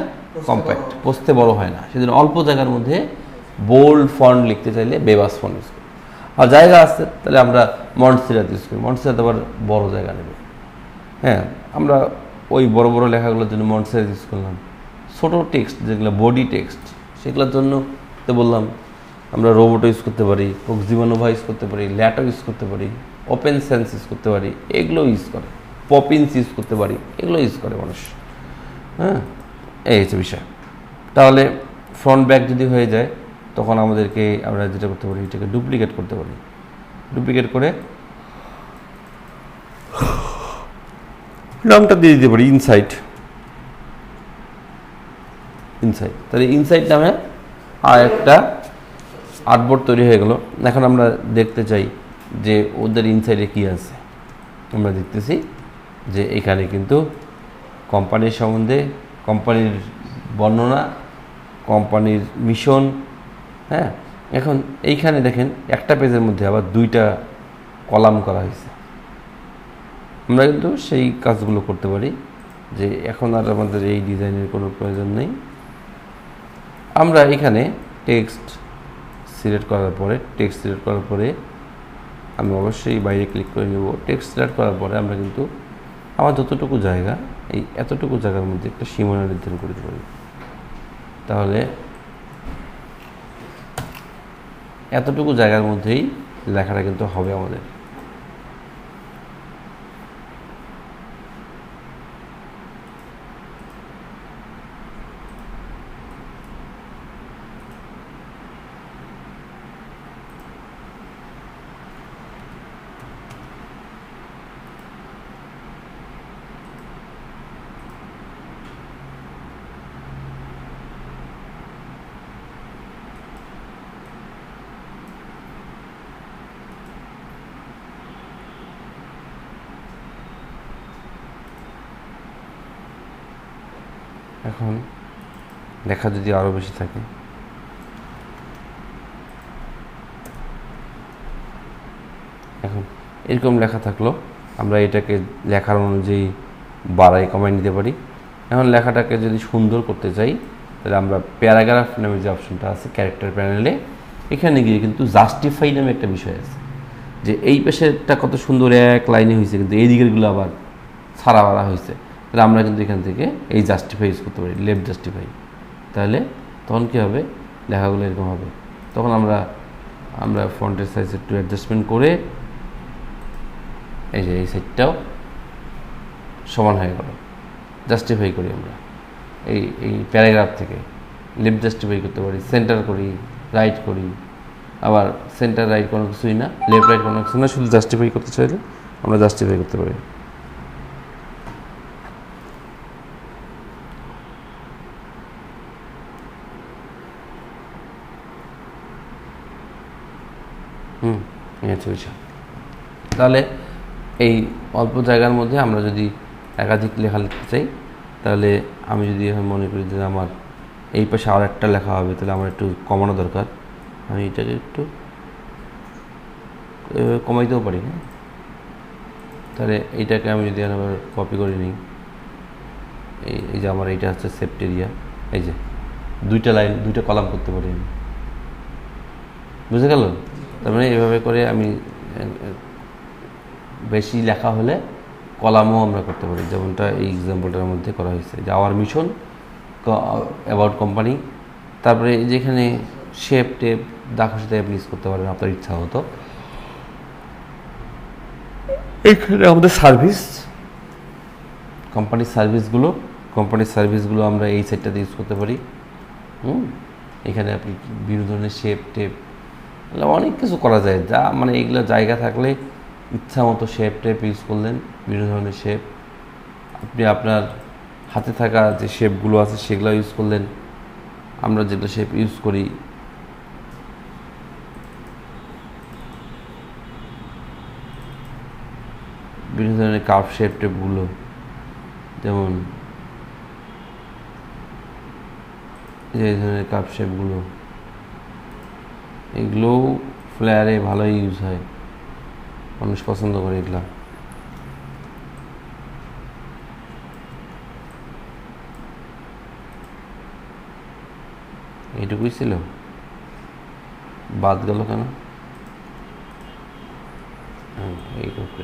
কম্প্যাক্ট, পোস্তে বড় হয় না। সেজন্য অল্প জায়গার মধ্যে বোল্ড ফন্ট লিখতে চাইলে বেবাস ফন্ট ইউজ করি। আর জায়গা আছে তাহলে আমরা মন্টসেরাত ইউজ করি, মন্টসেরাত আবার বড় জায়গা নেবে। হ্যাঁ, আমরা ওই বড় বড় লেখাগুলোর জন্য মন্ট সাইজ ইউজ করলাম। ছোটো টেক্সট যেগুলো বডি টেক্সট সেগুলোর জন্য তো বললাম আমরা রোবট ইউজ করতে পারি, প্রক্সিমানোভা ইউজ করতে পারি, ল্যাটো ইউজ করতে পারি, ওপেন সেন্স ইউজ করতে পারি, এগুলো ইউজ করে, পপিন্স ইউজ করতে পারি, এগুলো ইউজ করে মানুষ। হ্যাঁ, এই হচ্ছে বিষয়। তাহলে ফ্রন্ট ব্যাক যদি হয়ে যায় তখন আমাদেরকে আমরা যেটা করতে পারি এটাকে ডুপ্লিকেট করতে পারি। ডুপ্লিকেট করে নামটা দিয়ে দিতে পারি ইনসাইট। তাহলে ইনসাইট নামে আর একটা আর্টবোর্ড তৈরি হয়ে গেল। এখন আমরা দেখতে চাই যে ওদের ইনসাইডে কী আছে। আমরা দেখতেছি যে এখানে কিন্তু কোম্পানির সম্বন্ধে, কোম্পানির বর্ণনা, কোম্পানির মিশন। হ্যাঁ, এখন এইখানে দেখেন একটা পেজের মধ্যে আবার 2টা কলাম করা হয়েছে। আমরা কিন্তু সেই কাজগুলো করতে পারি যে এখন আর আমাদের এই ডিজাইনের কোনো প্রয়োজন নেই। আমরা এখানে টেক্সট সিলেক্ট করার পরে আমি অবশ্যই বাইরে ক্লিক করে নেব। টেক্সট সিলেক্ট করার পরে আমরা কিন্তু আমার যতটুকু জায়গা, এই এতটুকু জায়গার মধ্যে একটা সীমানা নির্ধারণ করতে পারি। তাহলে এতটুকু জায়গার মধ্যেই লেখাটা কিন্তু হবে আমাদের। এখন লেখা যদি আরও বেশি থাকে, এখন এরকম লেখা থাকলো আমরা এটাকে লেখার অনুযায়ী বাড়াই কমাই নিতে পারি। এখন লেখাটাকে যদি সুন্দর করতে চাই তাহলে আমরা প্যারাগ্রাফ নামে যে অপশনটা আছে ক্যারেক্টার প্যানেলে, এখানে গিয়ে কিন্তু জাস্টিফাই নামে একটা বিষয় আছে যে এই পেশেরটা কত সুন্দর এক লাইনে হয়েছে কিন্তু এই দিকেরগুলো আবার ছাড়া বাড়া হয়েছে। তাহলে আমরা কিন্তু এখান থেকে এই জাস্টিফাই ইউজ করতে পারি, লেফট জাস্টিফাই। তাহলে তখন কী হবে, লেখাগুলো এরকম হবে। তখন আমরা ফন্টের সাইজ একটু অ্যাডজাস্টমেন্ট করে এই যে এই সাইডটাও সমান হয়ে গেল। জাস্টিফাই করি আমরা এই প্যারাগ্রাফ থেকে লেফট জাস্টিফাই করতে পারি, সেন্টার করি, রাইট করি, আবার সেন্টার রাইট কোনো কিছুই না, লেফট রাইট কোনো কিছু না, শুধু জাস্টিফাই করতে চাইলে আমরা জাস্টিফাই করতে পারি। এই হচ্ছে বিষয়। তাহলে এই অল্প জায়গার মধ্যে আমরা যদি একাধিক লেখা লিখতে চাই তাহলে আমি যদি এখন মনে করি যে আমার এই পাশে আর একটা লেখা হবে তাহলে আমার একটু কমানো দরকার, আমি এটাকে একটু কমাইতেও পারি। হ্যাঁ, তাহলে এইটাকে আমি যদি আবার কপি করে নিই, এই যে আমার এইটা হচ্ছে সেপ্ট এরিয়া, এই যে 2টা লাইন 2টা কলাম করতে পারি আমি, বুঝে গেল? তার মানে এভাবে করে আমি বেশি লেখা হলে কলামও আমরা করতে পারি, যেমনটা এই এক্সাম্পলটার মধ্যে করা হয়েছে যে আওয়ার মিশন, অ্যাবাউট কোম্পানি। তারপরে যেখানে শেপ টেপ দাখের সাথে আপনি ইউজ করতে পারেন আপনার ইচ্ছা মতো। এখানে আমাদের সার্ভিস, কোম্পানির সার্ভিসগুলো আমরা এই সাইডটাতে ইউজ করতে পারি। এখানে আপনি বিভিন্ন ধরনের শেপ টেপ অনেক কিছু করা যায়, যা মানে এগুলো জায়গা থাকলে ইচ্ছা মতো শেপ টেপ ইউজ করলেন, বিভিন্ন ধরনের শেপ আপনি আপনার হাতে থাকা যে শেপগুলো আছে সেগুলো ইউজ করলেন। আমরা যেগুলো শেপ ইউজ করি বিভিন্ন ধরনের কার্ভ শেপ টেপগুলো, যেমন এই ধরনের কার্ভ শেপগুলো, এগুলো ফ্লেয়ারে ভালোই ইউজ হয়, মানুষ পছন্দ করে এগুলা। এইটুকুই ছিল, বাদ গেল কেন? এইটুকু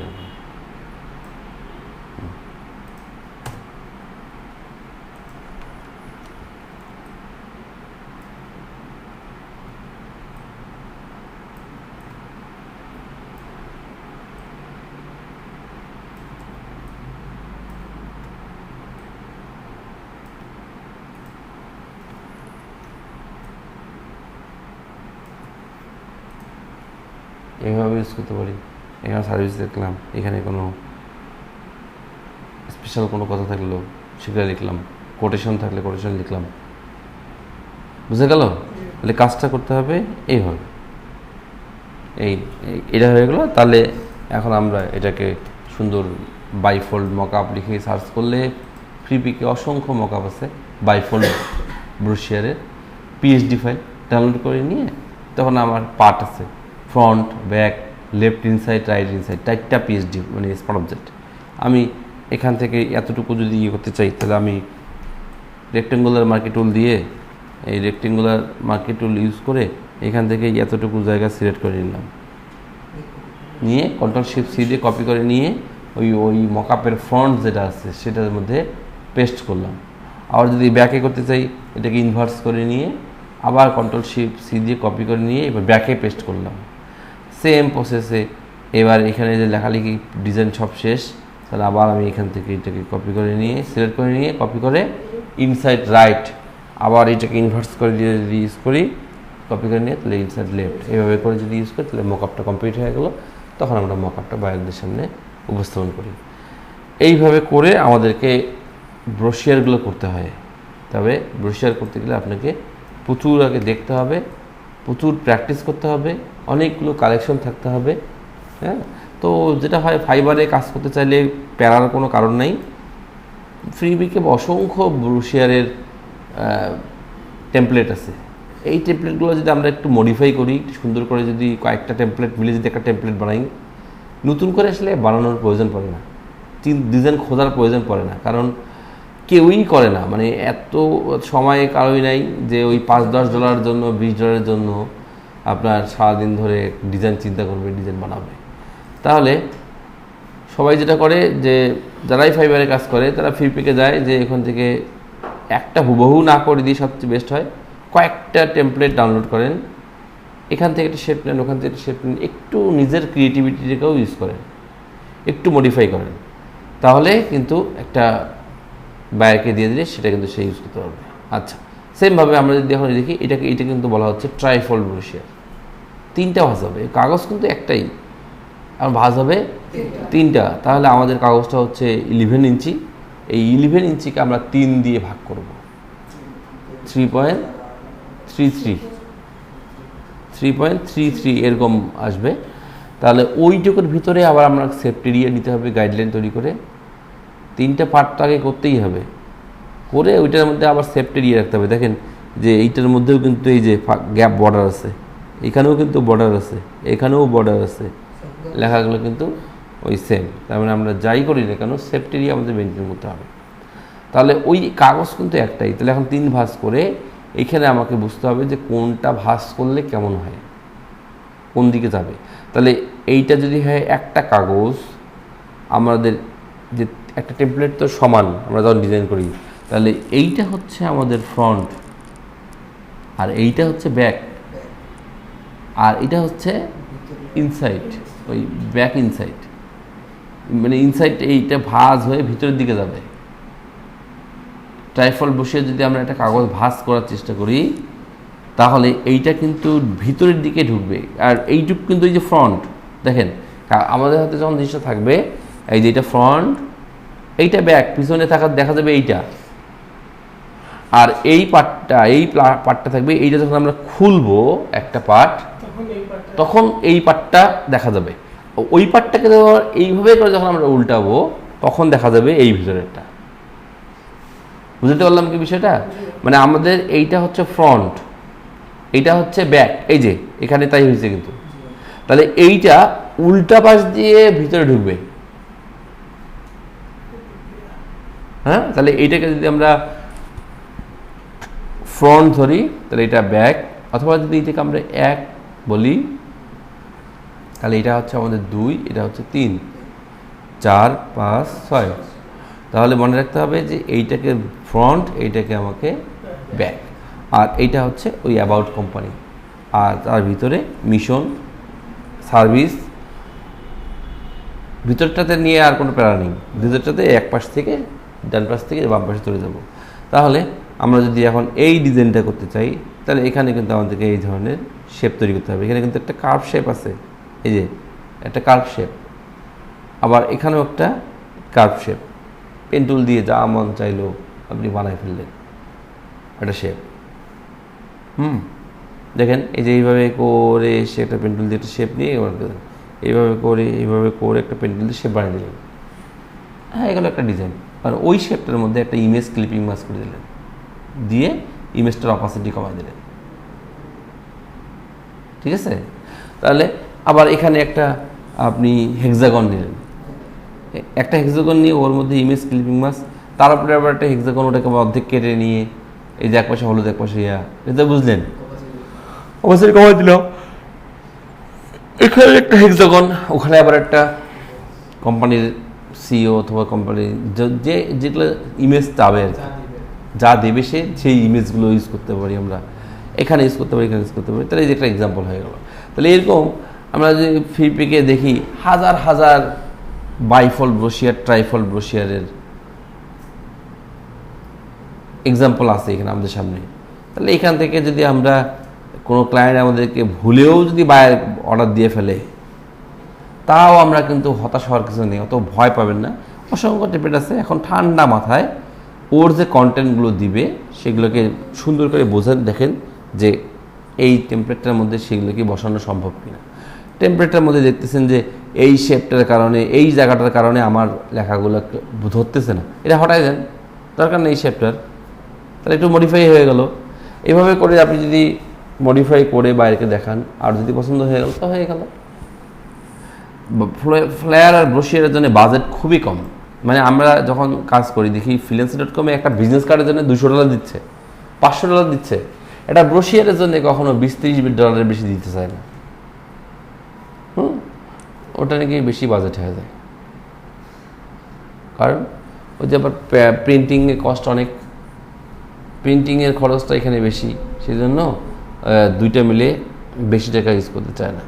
এইভাবে ইউজ করতে পারি। এখানে সার্ভিস লিখলাম, এখানে কোনো স্পেশাল কোনো কথা থাকলেও সেটা লিখলাম, কোটেশন থাকলে কোটেশন লিখলাম। বুঝে গেল? তাহলে কাজটা করতে হবে এইভাবে। এটা হয়ে গেলো। তাহলে এখন আমরা এটাকে সুন্দর বাইফোল্ড মকআপ লিখে সার্চ করলে ফ্রিপিকে অসংখ্য মকআপ আছে বাইফোল্ড ব্রোশিয়ারের পিএইচডি ফাইল ডাউনলোড করে নিয়ে তখন আমার পার্ট আছে front, back, left inside, right inside, 4টা পিএইচডি মানে স্মার্ট অবজেক্ট। আমি এখান থেকে এতটুকু যদি ইয়ে করতে চাই তাহলে আমি রেক্টেঙ্গুলার মার্কি টুল দিয়ে এই রেক্টেঙ্গুলার মার্কি টুল ইউজ করে এখান থেকে এতটুকু জায়গা সিলেক্ট করে নিলাম, নিয়ে Ctrl+Shift+C দিয়ে কপি করে নিয়ে ওই মকআপের ফ্রন্ট যেটা আছে সেটার মধ্যে পেস্ট করলাম। আবার যদি ব্যাকে করতে চাই এটাকে ইনভার্স করে নিয়ে আবার Ctrl+Shift+C দিয়ে কপি করে নিয়ে এবার ব্যাকে পেস্ট করলাম। সেম প্রসেসে এবার এখানে যে লেখালেখি ডিজাইন সব শেষ, তাহলে আবার আমি এখান থেকে এটাকে কপি করে নিয়ে সিলেক্ট করে নিয়ে কপি করে ইনসাইড রাইট, আবার এটাকে ইনভার্স করে দিয়ে যদি ইউজ করি কপি করে নিয়ে তাহলে ইনসাইড লেফট, এইভাবে করে যদি ইউজ করি তাহলে মকআপটা কমপ্লিট হয়ে গেলো। তখন আমরা মকআপটা বায়ারদের সামনে উপস্থাপন করি। এইভাবে করে আমাদেরকে ব্রোশিয়ারগুলো করতে হয়। তবে ব্রোশিয়ার করতে গেলে আপনাকে প্রচুর আগে দেখতে হবে, প্রচুর প্র্যাকটিস করতে হবে, অনেকগুলো কালেকশন থাকতে হবে। হ্যাঁ, তো যেটা হয় ফাইবারে কাজ করতে চাইলে প্যারার কোনো কারণ নাই। ফ্রিবিকে অসংখ্য ব্রোশিয়ারের টেমপ্লেট আছে। এই টেমপ্লেটগুলো যদি আমরা একটু মডিফাই করি, সুন্দর করে যদি কয়েকটা টেমপ্লেট মিলে যদি একটা টেমপ্লেট বানাই, নতুন করে আসলে বানানোর প্রয়োজন পড়ে না, ডিজাইন খোঁজার প্রয়োজন পড়ে না, কারণ কেউই করে না। মানে এত সময় কারোই নাই যে ওই $5-10 জন্য $20 জন্য আপনার সারাদিন ধরে ডিজাইন চিন্তা করবে, ডিজাইন বানাবে। তাহলে সবাই যেটা করে যে যারাই ফাইবারে কাজ করে তারা ফ্রিপিকে যায় যে এখান থেকে একটা হুবহু না করে দিয়ে সবচেয়ে বেস্ট হয় কয়েকটা টেমপ্লেট ডাউনলোড করেন, এখান থেকে একটা শেপ নেন, ওখান থেকে একটা শেপ নেন, একটু নিজের ক্রিয়েটিভিটিটাকেও ইউজ করেন, একটু মডিফাই করেন, তাহলে কিন্তু একটা বায়ারকে দিয়ে দিলে সেটা কিন্তু সে ইউজ করতে পারবে। আচ্ছা, সেমভাবে আমরা যদি এখন দেখি এটা কিন্তু বলা হচ্ছে ট্রাইফোল্ড ব্রোশিয়ার। 3টা ভাঁজ হবে, কাগজ কিন্তু একটাই, আর ভাঁজ হবে 3টা। তাহলে আমাদের কাগজটা হচ্ছে 11 ইঞ্চি। এই 11 ইঞ্চিকে আমরা 3 দিয়ে ভাগ করব, 3.33 এরকম আসবে। তাহলে ওইটুকুর ভিতরে আবার আমরা সেফটি এরিয়া নিতে হবে, গাইডলাইন তৈরি করে 3টা পার্ট আগে করতেই হবে, করে ওইটার মধ্যে আবার সেফটি এরিয়া রাখতে হবে। দেখেন যে এইটার মধ্যেও কিন্তু এই যে গ্যাপ বর্ডার আছে, এখানেও কিন্তু বর্ডার আছে, এখানেও বর্ডার আছে, লেখাগুলো কিন্তু ওই সেম। তার মানে আমরা যাই করি না কেন সেফটি এরিয়া আমাদের মেনটেন করতে হবে। তাহলে ওই কাগজ কিন্তু একটাই। তাহলে এখন 3 ভাঁজ করে এইখানে আমাকে বুঝতে হবে যে কোনটা ভাঁজ করলে কেমন হয়, কোন দিকে যাবে। তাহলে এইটা যদি হয় একটা কাগজ, আমাদের যে একটা টেমপ্লেট তো সমান আমরা যখন ডিজাইন করি, তাহলে এইটা হচ্ছে আমাদের ফ্রন্ট, আর এইটা হচ্ছে ব্যাক, আর এটা হচ্ছে ইনসাইড, ওই ব্যাক ইনসাইড, মানে ইনসাইড এইটা ভাঁজ হয়ে ভিতরের দিকে যাবে। ট্রাইফোল্ড বসিয়ে যদি আমরা একটা কাগজ ভাঁজ করার চেষ্টা করি তাহলে এইটা কিন্তু ভিতরের দিকে ঢুকবে, আর এইটুকু কিন্তু এই যে ফ্রন্ট, দেখেন আমাদের হাতে যখন জিনিসটা থাকবে এই যে এটা ফ্রন্ট, এইটা ব্যাক, পিছনে দেখা যাবে এইটা, আর এই পার্টটা থাকবে। এইটা যখন আমরা খুলবো একটা পার্ট, তখন এই পার্টটা দেখা যাবে। ওই পার্টটাকে এইভাবে করে যখন আমরা উল্টাবো তখন দেখা যাবে এই ভিতরেরটা। বুঝতে পারলাম কি বিষয়টা? মানে আমাদের এইটা হচ্ছে ফ্রন্ট, এইটা হচ্ছে ব্যাক, এই যে এখানে তাই হয়েছে কিন্তু। তাহলে এইটা উল্টা পাশ দিয়ে ভিতরে ঢুকবে। হ্যাঁ, তাহলে এইটাকে যদি আমরা ফ্রন্ট ধরি তাহলে এটা ব্যাক, অথবা যদি এইটাকে আমরা 1 বলি তাহলে এটা হচ্ছে আমাদের 2, এটা হচ্ছে 3, 4, 5, 6। তাহলে মনে রাখতে হবে যে এইটাকে ফ্রন্ট, এইটাকে আমাকে ব্যাক, আর এইটা হচ্ছে ওই অ্যাবাউট কোম্পানি, আর তার ভিতরে মিশন, সার্ভিস। ভিতরটাতে নিয়ে আর কোনো প্যারা নেই, ভিতরটাতে এক পাশ থেকে ডান পাশ থেকে বাম পাশে চলে যাব। তাহলে আমরা যদি এখন এই ডিজাইনটা করতে চাই তাহলে এখানে কিন্তু আমাদেরকে এই ধরনের শেপ তৈরি করতে হবে। এখানে কিন্তু একটা কার্ভ শেপ আছে, এই যে একটা কার্ভ শেপ, আবার এখানেও একটা কার্ভ শেপ, পেন টুল দিয়ে যা মন চাইলো আপনি বানাই ফেললেন একটা শেপ। দেখেন এই যে এইভাবে করে এসে একটা পেন টুল দিয়ে একটা শেপ নিয়ে এইভাবে করে একটা পেন টুল দিয়ে শেপ বানিয়ে দিলেন। হ্যাঁ, এগুলো একটা ডিজাইন। কারণ ওই শেপটার মধ্যে একটা ইমেজ ক্লিপিং মাস করে দিলেন, দিয়ে ইমেজটার অপাসিটি কমাই দিলেন। ঠিক আছে? তাহলে আবার এখানে একটা আপনি হেক্সাগন নিলেন, একটা হেক্সাগন নিয়ে ওর মধ্যে ইমেজ ক্লিপিং মাস, তারপরে আবার একটা হেক্সাগন ওটাকে অর্ধেক কেটে নিয়ে এই যে এক পাশে হলুদ এক পাশে এটা বুঝলেন, অপাসিটি কমাই দিল। এখানে একটা হেক্সাগন, ওখানে আবার একটা কোম্পানির সিও অথবা কোম্পানির যেগুলো ইমেজ চাবে আর কি, যা দেবে সে সেই ইমেজগুলো ইউজ করতে পারি আমরা, এখানে ইউজ করতে পারি, এখানে ইউজ করতে পারি। তাহলে এই যে একটা এক্সাম্পল হয়ে গেল। তাহলে এরকম আমরা যদি ফ্লিপিকে দেখি হাজার হাজার বাইফোল্ড ব্রোশিয়ার, ট্রাইফোল্ড ব্রোশিয়ারের এক্সাম্পল আছে এখানে আমাদের সামনে। তাহলে এখান থেকে যদি আমরা কোনো ক্লায়েন্ট আমাদেরকে ভুলেও যদি অর্ডার দিয়ে ফেলে, তাও আমরা কিন্তু হতাশ হওয়ার কিছু নেই, অত ভয় পাবেন না। অসংখ্য টেমপ্লেট আছে, এখন ঠান্ডা মাথায় ওর যে কন্টেন্টগুলো দিবে সেগুলোকে সুন্দর করে বোঝেন, দেখেন যে এই টেমপ্লেটটার মধ্যে সেগুলোকে বসানো সম্ভব কিনা। টেমপ্লেটটার মধ্যে দেখতেছেন যে এই শেপটার কারণে, এই জায়গাটার কারণে আমার লেখাগুলো ধরতেছে না, এটা হটাই দেন, দরকার নেই শেপটার, তাহলে একটু মডিফাই হয়ে গেল। এভাবে করে আপনি যদি মডিফাই করে বাইরেকে দেখান, আর যদি পছন্দ হয়ে গেল তো হয়ে গেল। ফ্লেয়ার আর ব্রোশিয়ারের জন্য বাজেট খুবই কম। মানে আমরা যখন কাজ করি দেখি freelancer.com একটা বিজনেস কার্ডের জন্য $200 দিচ্ছে, $500 দিচ্ছে, এটা ব্রোশিয়ারের জন্য কখনো $20-30 বেশি দিতে চায় না। ওটা নাকি বেশি বাজেট হয়ে যায়, কারণ ওই যে আবার প্রিন্টিংয়ের কস্ট অনেক, প্রিন্টিংয়ের খরচটা এখানে বেশি, সেই জন্য দুইটা মিলে বেশি টাকা ইউজ করতে চায় না,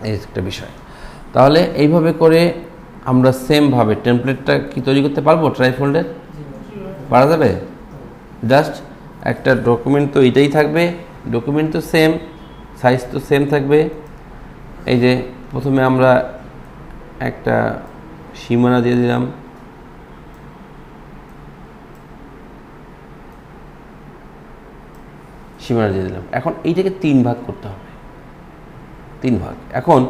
এই একটা বিষয়। তাহলে এইভাবে করে আমরা সেমভাবে টেমপ্লেটটা কি তৈরি করতে পারবো, ট্রাইফোল্ডের পারা যাবে। জাস্ট একটা ডকুমেন্ট তো এটাই থাকবে, ডকুমেন্ট তো সেম, সাইজ তো সেম থাকবে। এই যে প্রথমে আমরা একটা সীমানা দিয়ে দিলাম, সীমানা দিয়ে দিলাম। এখন এইটাকে 3 ভাগ করতে হবে, 3 ভাগ। এখন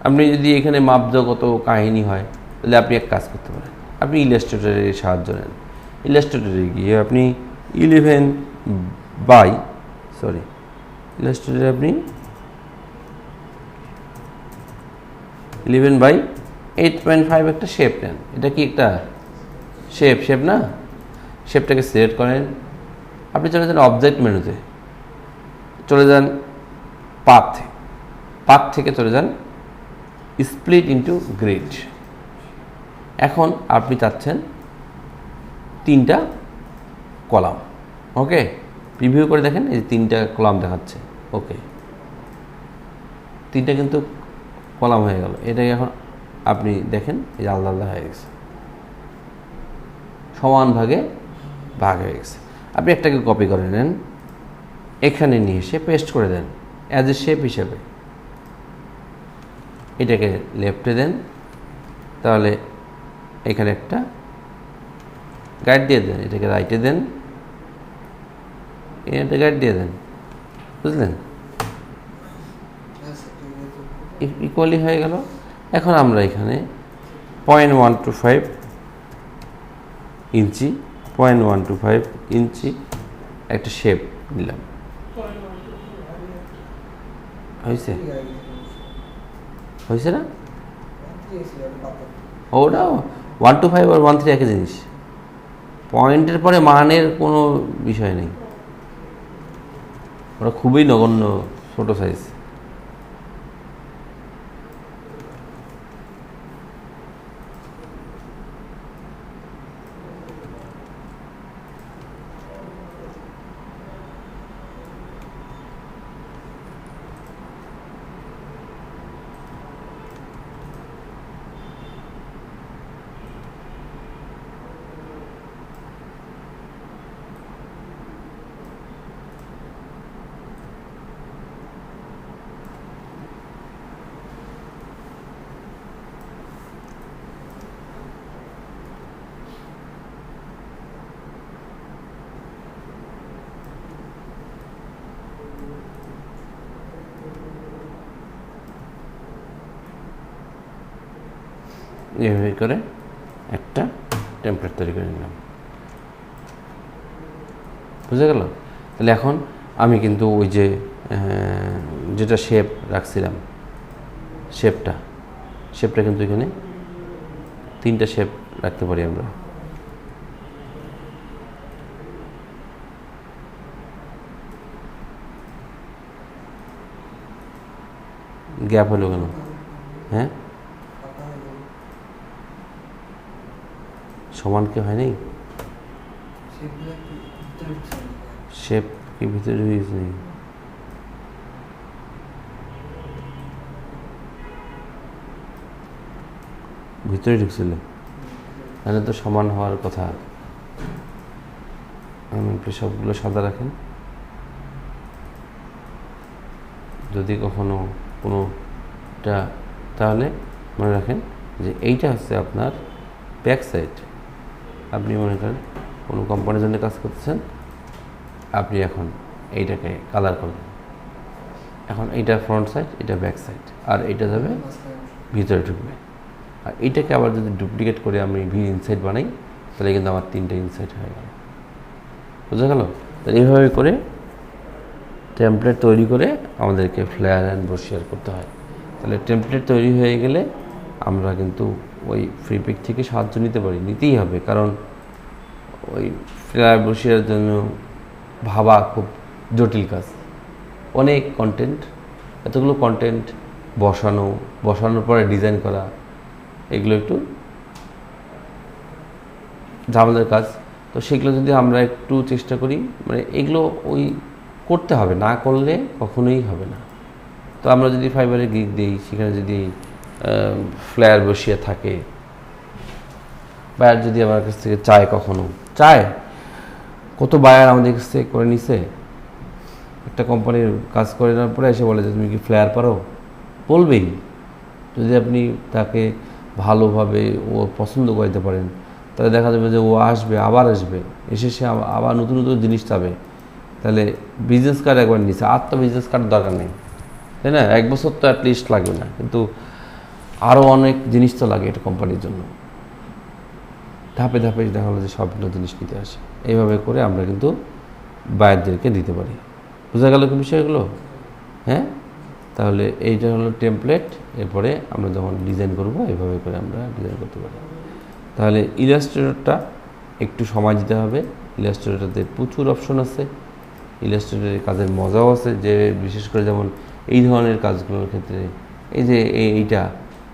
আপনি যদি এখানে মাপজগত কাহিনী হয়, তাহলে আপনি এক কাজ করতে পারেন, আপনি ইলাস্ট্রেটরের সাহায্য নেন। ইলাস্ট্রেটরে গিয়ে আপনি 11/8.5 একটা শেপ নেন। এটা কি একটা শেপ না? শেপটাকে সিলেক্ট করেন, আপনি চলে যান অবজেক্ট মেনুতে, চলে যান পাথ থেকে চলে যান স্প্লিট ইনটু গ্রিড। এখন আপনি চাচ্ছেন 3টা কলাম, ওকে, প্রিভিউ করে দেখেন এই 3টা কলাম দেখাচ্ছে, ওকে, 3টা কিন্তু কলাম হয়ে গেল। এটাকে এখন আপনি দেখেন এই আলাদা আলাদা হয়ে গেছে, সমান ভাগে ভাগ হয়ে গেছে। আপনি একটাকে কপি করে নেন, এখানে নিয়ে এসে পেস্ট করে দেন অ্যাজ এ শেপ হিসেবে। এটাকে লেফটে দেন, তাহলে এখানে একটা গাইড দিয়ে দেন, এটাকে রাইটে দেন, এটা গাইড দিয়ে দেন, বুঝলেন? ইকুয়ালি হয়ে গেল। এখন আমরা এখানে 0.125 ইঞ্চি 0.125 ইঞ্চি একটা শেপ নিলাম, হয়েছে না? ওটা 125 আর 13 একই জিনিস, পয়েন্টের পরে মানের কোনো বিষয় নেই, ওটা খুবই নগণ্য ছোট সাইজ। এইভাবে করে একটা টেমপ্লেট তৈরি করে নিলাম। বুঝে গেল? তাহলে এখন আমি কিন্তু ওই যে যেটা শেপ রাখছিলাম, শেপটা কিন্তু এখানে 3টা শেপ রাখতে পারি আমরা। গ্যাপ হলো কেন? হ্যাঁ, সমান কি হয়নি? শেপ কি ভিতরে হয়েছে? ভিতরে ঢুকছিল, তাহলে তো সমান হওয়ার কথা। সবগুলো সাদা রাখেন। যদি কখনো কোনোটা, তাহলে মনে রাখেন যে এইটা হচ্ছে আপনার ব্যাক সাইড। আপনি মনে করেন কোনো কোম্পানির জন্য কাজ করতেছেন, আপনি এখন এইটাকে কালার করবেন। এখন এইটা ফ্রন্ট সাইড, এটা ব্যাক সাইড, আর এইটা যাবে ভিতরে ঢুকবে। আর এইটাকে আবার যদি ডুপ্লিকেট করে আমি ইনসাইড বানাই, তাহলে কিন্তু আমার 3টা ইনসাইড হয়ে গেল। বুঝা গেল? তাহলে এইভাবে করে টেমপ্লেট তৈরি করে আমাদেরকে ফ্লেয়ার অ্যান্ড ব্রোশিয়ার করতে হয়। তাহলে টেমপ্লেট তৈরি হয়ে গেলে আমরা কিন্তু ওই ফ্রি পিক থেকে সাহায্য নিতেই হবে, কারণ ওই ফ্লেয়ার ব্রোশিয়ারের জন্য ভাবা খুব জটিল কাজ। অনেক কন্টেন্ট, এতগুলো কন্টেন্ট বসানোর পরে ডিজাইন করা, এগুলো একটু ঝামেলার কাজ। তো সেগুলো যদি আমরা একটু চেষ্টা করি, মানে এগুলো ওই করতে হবে, না করলে কখনোই হবে না। তো আমরা যদি ফাইবারে গিগ দিই, সেখানে যদি ফ্লেয়ার বসিয়ে থাকে, বায়ার যদি আমার কাছ থেকে চায়, কত বায়ার আমাদের কাছ থেকে করে নিছে। একটা কোম্পানির কাজ করে নেওয়ার পরে এসে বলে যে তুমি কি ফ্লেয়ার পারো? বলবেই। যদি আপনি তাকে ভালোভাবে ও পছন্দ করতে পারেন, তাহলে দেখা যাবে যে ও আবার আসবে, এসে সে আবার নতুন নতুন জিনিস চাবে। তাহলে বিজনেস কার্ড একবার নিচ্ছে, আর তো বিজনেস কার্ড দরকার নেই, তাই না? 1 বছর তো অ্যাটলিস্ট লাগবে না, কিন্তু আরও অনেক জিনিস তো লাগে এটা কোম্পানির জন্য। ধাপে ধাপে দেখা হলো যে সবগুলো জিনিস নিতে আসে। এইভাবে করে আমরা কিন্তু বায়ারদেরকে দিতে পারি। বোঝা গেল কি বিষয়গুলো? হ্যাঁ, তাহলে এইটা হলো টেমপ্লেট। এরপরে আমরা যখন ডিজাইন করব, এইভাবে করে আমরা ডিজাইন করতে পারি। তাহলে ইলাস্ট্রেটরটা একটু সময় দিতে হবে। ইলাস্ট্রেটরটাতে প্রচুর অপশন আছে, ইলাস্ট্রেটরের কাজের মজাও আছে, যে বিশেষ করে যেমন এই ধরনের কাজগুলোর ক্ষেত্রে, এই যে এইটা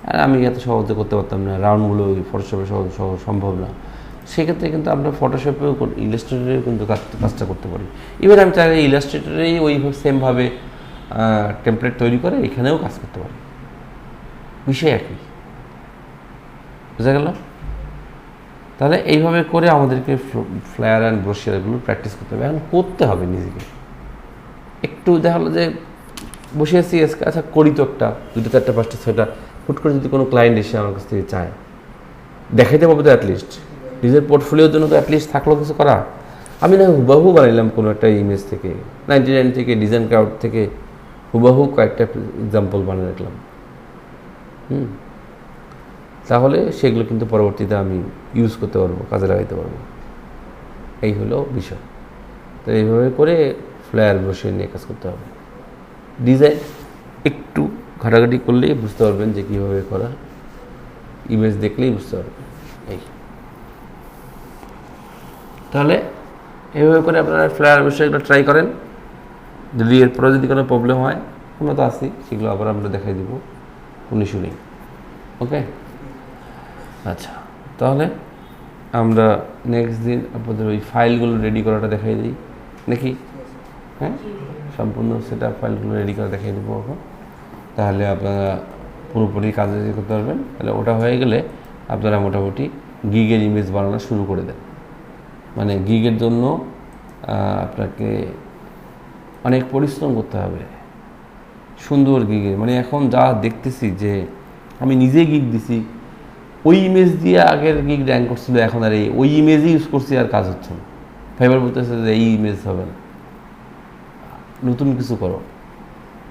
আর আমি এত সহজে করতে পারতাম না, রাউন্ডগুলো ফটোশপে সম্ভব না। সেক্ষেত্রে কিন্তু আমরা ফটোশপেও ইলাস্ট্রেটরেও কিন্তু কাজটা করতে পারি। ইভেন আমি চাইলে ইলাস্ট্রেটরেই ওই সেমভাবে টেমপ্লেট তৈরি করে এখানেও কাজ করতে পারি, বিষয় একই। বুঝা গেল? তাহলে এইভাবে করে আমাদেরকে ফ্লেয়ার অ্যান্ড ব্রোশিয়ারগুলো প্র্যাকটিস করতে হবে। এখন করতে হবে নিজেকে। একটু দেখা হলো যে বসে আছি, আচ্ছা করি তো একটা 2টা 4টা 5টা 6টা, হুট করে যদি কোনো ক্লায়েন্ট এসে আমার কাছ থেকে চায়, দেখাইতে পারবো তো অ্যাটলিস্ট, নিজের পোর্টফোলিওর জন্য তো অ্যাটলিস্ট থাকলো কিছু করা। আমি না হুবাহু বানাইলাম কোনো একটা ইমেজ থেকে, 99 থেকে, ডিজাইন ক্রাউড থেকে হুবাহু কয়েকটা এক্সাম্পল বানিয়ে রাখলাম। তাহলে সেগুলো কিন্তু পরবর্তীতে আমি ইউজ করতে পারবো, কাজে লাগাইতে পারবো। এই হলো বিষয়। তো এইভাবে করে ফ্লেয়ার ব্রোশিয়ার নিয়ে কাজ করতে হবে। ডিজাইন একটু ঘাটাঘাটি করলেই বুঝতে পারবেন যে কীভাবে করা, ইমেজ দেখলেই বুঝতে পারবেন। এই তাহলে এইভাবে করে আপনারা ফ্লেয়ার ব্রোশিয়ারগুলো ট্রাই করেন। যদি এরপরে যদি কোনো প্রবলেম হয়, আমরা তো আসি, সেগুলো আবার আমরা দেখাই দেবো, কোনো ইস্যু নেই। ওকে, আচ্ছা, তাহলে আমরা নেক্সট দিন আপনাদের ওই ফাইলগুলো রেডি করাটা দেখাই দিই নাকি? হ্যাঁ, সম্পূর্ণ সেটা ফাইলগুলো রেডি করে দেখাই দেবো এখন। তাহলে আপনারা পুরোপুরি কাজে করতে পারবেন। তাহলে ওটা হয়ে গেলে আপনারা মোটামুটি গিগের ইমেজ বানানো শুরু করে দেন। মানে গিগের জন্য আপনাকে অনেক পরিশ্রম করতে হবে, সুন্দর গিগের। মানে এখন যা দেখতেছি যে আমি নিজে গিগ দিছি, ওই ইমেজ দিয়ে আগের গিগ র্যাঙ্ক করছিল, এখন আর ওই ইমেজই ইউজ করছি, আর কাজ হচ্ছে না। ফাইবার বলতেছে যে এই ইমেজ হবে না, নতুন কিছু করো।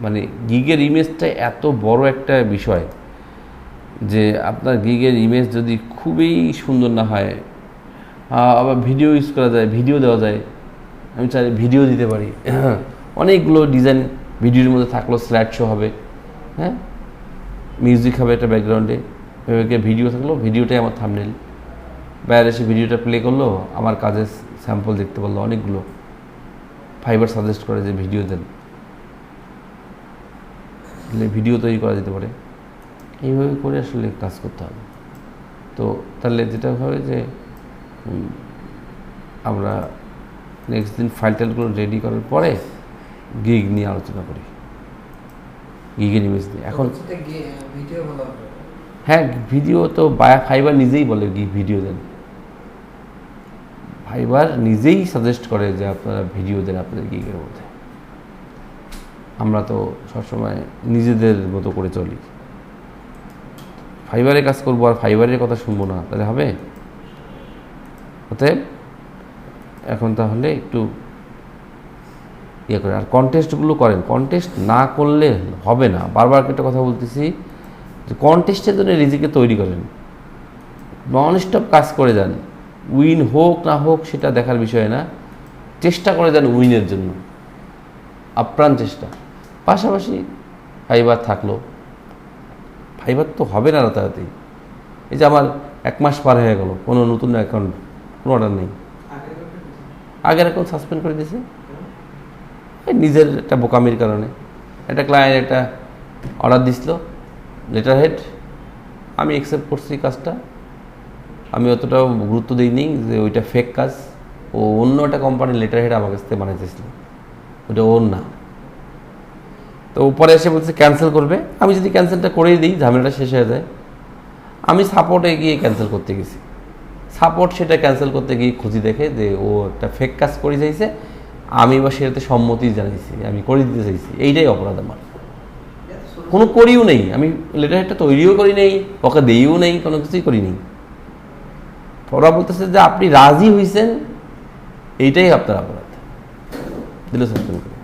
মানে গিগের ইমেজটা এত বড় একটা বিষয়, যে আপনার গিগের ইমেজ যদি খুবই সুন্দর না হয়, আবার ভিডিও ইউজ করা যায়, ভিডিও দেওয়া যায়, আমি চাই ভিডিও দিতে পারি, অনেকগুলো ডিজাইন ভিডিওর মধ্যে থাকলো, স্লাইড শো হবে, হ্যাঁ, মিউজিক হবে একটা ব্যাকগ্রাউন্ডে, ভিডিও থাকলো, ভিডিওটাই আমার থাম্বনেল, বাইরে এসে ভিডিওটা প্লে করলো, আমার কাজের স্যাম্পল দেখতে পারলো অনেকগুলো। ফাইবার সাজেস্ট করে যে ভিডিও দেন, ভিডিও তৈরি করা যেতে পারে। এইভাবে করে আসলে কাজ করতে হবে। তো তাহলে যেটা হবে যে আমরা নেক্সট দিন ফাইল টাইলগুলো রেডি করার পরে গিগ নিয়ে আলোচনা করি, গিগের ইমেজ নিয়ে। এখন হ্যাঁ, ভিডিও তো ফাইবার নিজেই বলে ভিডিও দেন, ফাইবার নিজেই সাজেস্ট করে যে আপনারা ভিডিও দেন আপনাদের গিগের মধ্যে। আমরা তো সবসময় নিজেদের মতো করে চলি, ফাইবারে কাজ করবো আর ফাইবারের কথা শুনবো না, তাহলে হবে? অতএব এখন তাহলে একটু ইয়ে করে, আর কন্টেস্টগুলো করেন। কন্টেস্ট না করলে হবে না, বারবার একটা কথা বলতেছি যে কন্টেস্টের জন্য নিজেকে তৈরি করেন, নন স্টপ কাজ করে যান। উইন হোক না হোক সেটা দেখার বিষয় না, চেষ্টা করে যান উইনের জন্য, আপ্রাণ চেষ্টা। পাশাপাশি ফাইবার থাকলো, ফাইবার তো হবে না রাতারাতি। এই যে আমার 1 মাস পার হয়ে গেল, কোনো নতুন অ্যাকাউন্ট, কোনো অর্ডার নেই, আগের অ্যাকাউন্ট সাসপেন্ড করে দিয়েছে নিজের একটা বোকামির কারণে। একটা ক্লায়েন্ট একটা অর্ডার দিছিল, লেটার হেড, আমি অ্যাকসেপ্ট করছি কাজটা, আমি অতটাও গুরুত্ব দিইনি যে ওইটা ফেক কাজ, ও অন্য একটা কোম্পানির লেটার হেড আমার কাছ থেকে বানাইতেছিল, ওটা ওর না। তো পরে এসে বলছে ক্যান্সেল করবে, আমি যদি ক্যান্সেলটা করেই দিই ঝামেলাটা শেষ হয়ে যায়। আমি সাপোর্টে গিয়ে ক্যান্সেল করতে গেছি, সাপোর্ট সেটা ক্যান্সেল করতে গিয়ে খুঁজি দেখে যে ও একটা ফেক কাজ করে চাইছে, আমি বা সেটাতে সম্মতি জানাইছি, আমি করে দিতে চাইছি, এইটাই অপরাধ আমার। কোনো করিও নেই, আমি লেটার হেডটা তৈরিও করি নেই, ওকে দিইও নেই, কোনো কিছুই করি নেই। ওরা বলতেছে যে আপনি রাজি হয়েছেন, এইটাই আপনার অপরাধ, দিল সাসপেন্ড করে,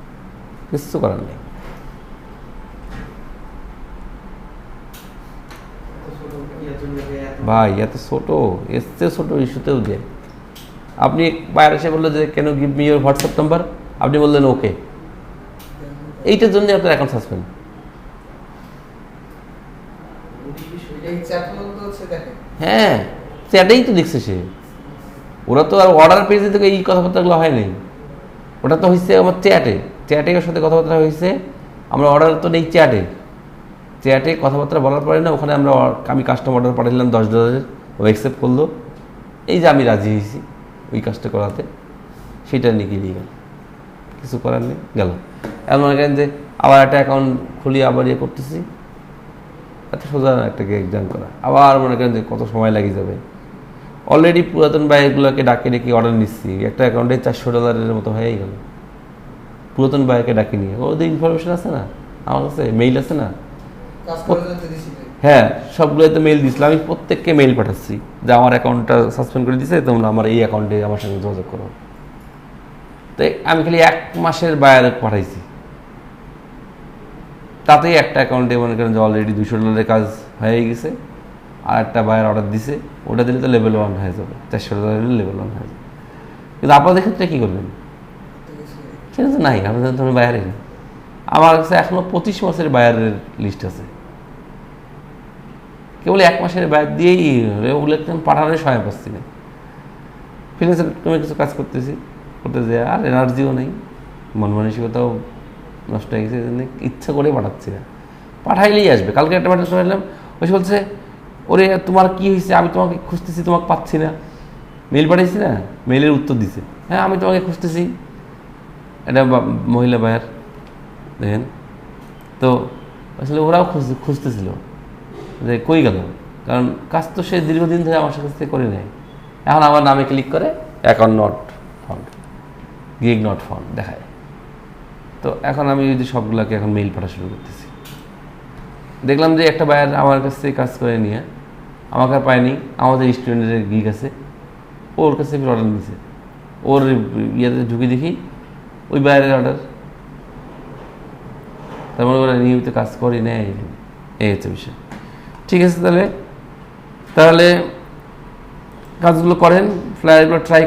কিছু করার নেই। ভাই এত ছোট, এসছে ছোট ইস্যুতেও যে আপনি বাইরে এসে বললো যে কেন give me your WhatsApp number, আপনি বললেন ওকে, এইটার জন্য আপনার অ্যাকাউন্ট সাসপেন্ড। হ্যাঁ, চ্যাটেই তো দেখছে সে, ওরা তো আর অর্ডার পেজে থেকে এই কথাবার্তাগুলো হয় নাই, ওটা তো হয়েছে আমার চ্যাটে, চ্যাটে ওর সাথে কথাবার্তা হয়েছে, আমরা অর্ডার তো নেই চ্যাটে, চ্যাটে কথাবার্তা বলার পরে না, ওখানে আমি কাস্টমার অর্ডার পাঠালাম $10, ও অ্যাকসেপ্ট করলো, এই যে আমি রাজি হয়েছি ওই কাজটা করাতে, সেটা নিয়ে গিয়ে গেল, কিছু করার নেই, গেল। এখন মনে করেন যে আবার একটা অ্যাকাউন্ট খুলি, আবার ইয়ে করতেছি, এত সোজা একটাকে এক্সাম করা, আবার মনে করেন যে কত সময় লাগিয়ে যাবে। অলরেডি পুরাতন বায়ারগুলোকে ডাকে ডেকে অর্ডার নিচ্ছি, একটা অ্যাকাউন্টে $400 মতো হয়েই গেল, পুরাতন বায়ারকে ডাকে নিয়ে। ওদের ইনফরমেশন আছে না আমার কাছে, মেইল আছে না, হ্যাঁ সবগুলোতে মেইল দিয়েছিলাম, আমি প্রত্যেককে মেইল পাঠাচ্ছি যে আমার অ্যাকাউন্টটা সাসপেন্ড করে দিয়েছে, তোমরা আমার এই অ্যাকাউন্টে আমার সঙ্গে যোগাযোগ করো। তো আমি খালি 1 মাসের বায়ার পাঠাইছি, তাতেই একটা অ্যাকাউন্টে মনে করেন যে অলরেডি $200 কাজ হয়ে গেছে, আর একটা বায়ার অর্ডার দিছে, ওটা দিলে তো লেভেল 1 হয়ে যাবে, $400 লেভেল 1 হয়ে যাবে। কিন্তু আপনাদের ক্ষেত্রে কী করবেন? সেটা তো নাই, আপনাদের তো বায়ারে না। আমার কাছে এখনও 25 মাসের বায়ারের লিস্ট আছে, কেবল 1 মাসের বায়ার দিয়েই ওগুলো একদম পাঠানোর সময় পাচ্ছি না। ফ্রিল্যান্সার তুমি কিছু কাজ করতে যে আর এনার্জিও নেই, মন মানসিকতাও নষ্ট হয়ে গেছে, ইচ্ছা করে পাঠাচ্ছি না, পাঠাইলেই আসবে। কালকে একটা ম্যাটার শুনলাম, ওই বলছে ওরে তোমার কী হয়েছে, আমি তোমাকে খুঁজতেছি, তোমাকে পাচ্ছি না, মেল পাঠাইছি না, মেলের উত্তর দিছে, হ্যাঁ আমি তোমাকে খুঁজতেছি, এটা মহিলা বায়ার দেখেন। তো আসলে ওরাও খুঁজতেছিল যে কই গেল, কারণ কাজ তো সে দীর্ঘদিন ধরে আমার কাছ থেকে করে নেয়। এখন আমার নামে ক্লিক করে account not found, gig not found দেখায়। তো এখন আমি যদি সবগুলোকে এখন মেইল পাঠা শুরু করতেছি, দেখলাম যে একটা বায়ার আমার কাছ থেকে কাজ করে নিয়ে আমাকে আর পায়নি, আমাদের স্টুডেন্টের গিগ আছে, ওর কাছে ফির অর্ডার নিয়েছে, ওর ইয়েতে ঢুকে দেখি ওই বায়ারের অর্ডার, তার মানে ওরা নিয়মিত কাজ করে নেয়, এই হচ্ছে বিষয়। ঠিক ঠিক আছে, তাহলে কাজগুলো করেন, ফ্লায়ারগুলো ট্রাই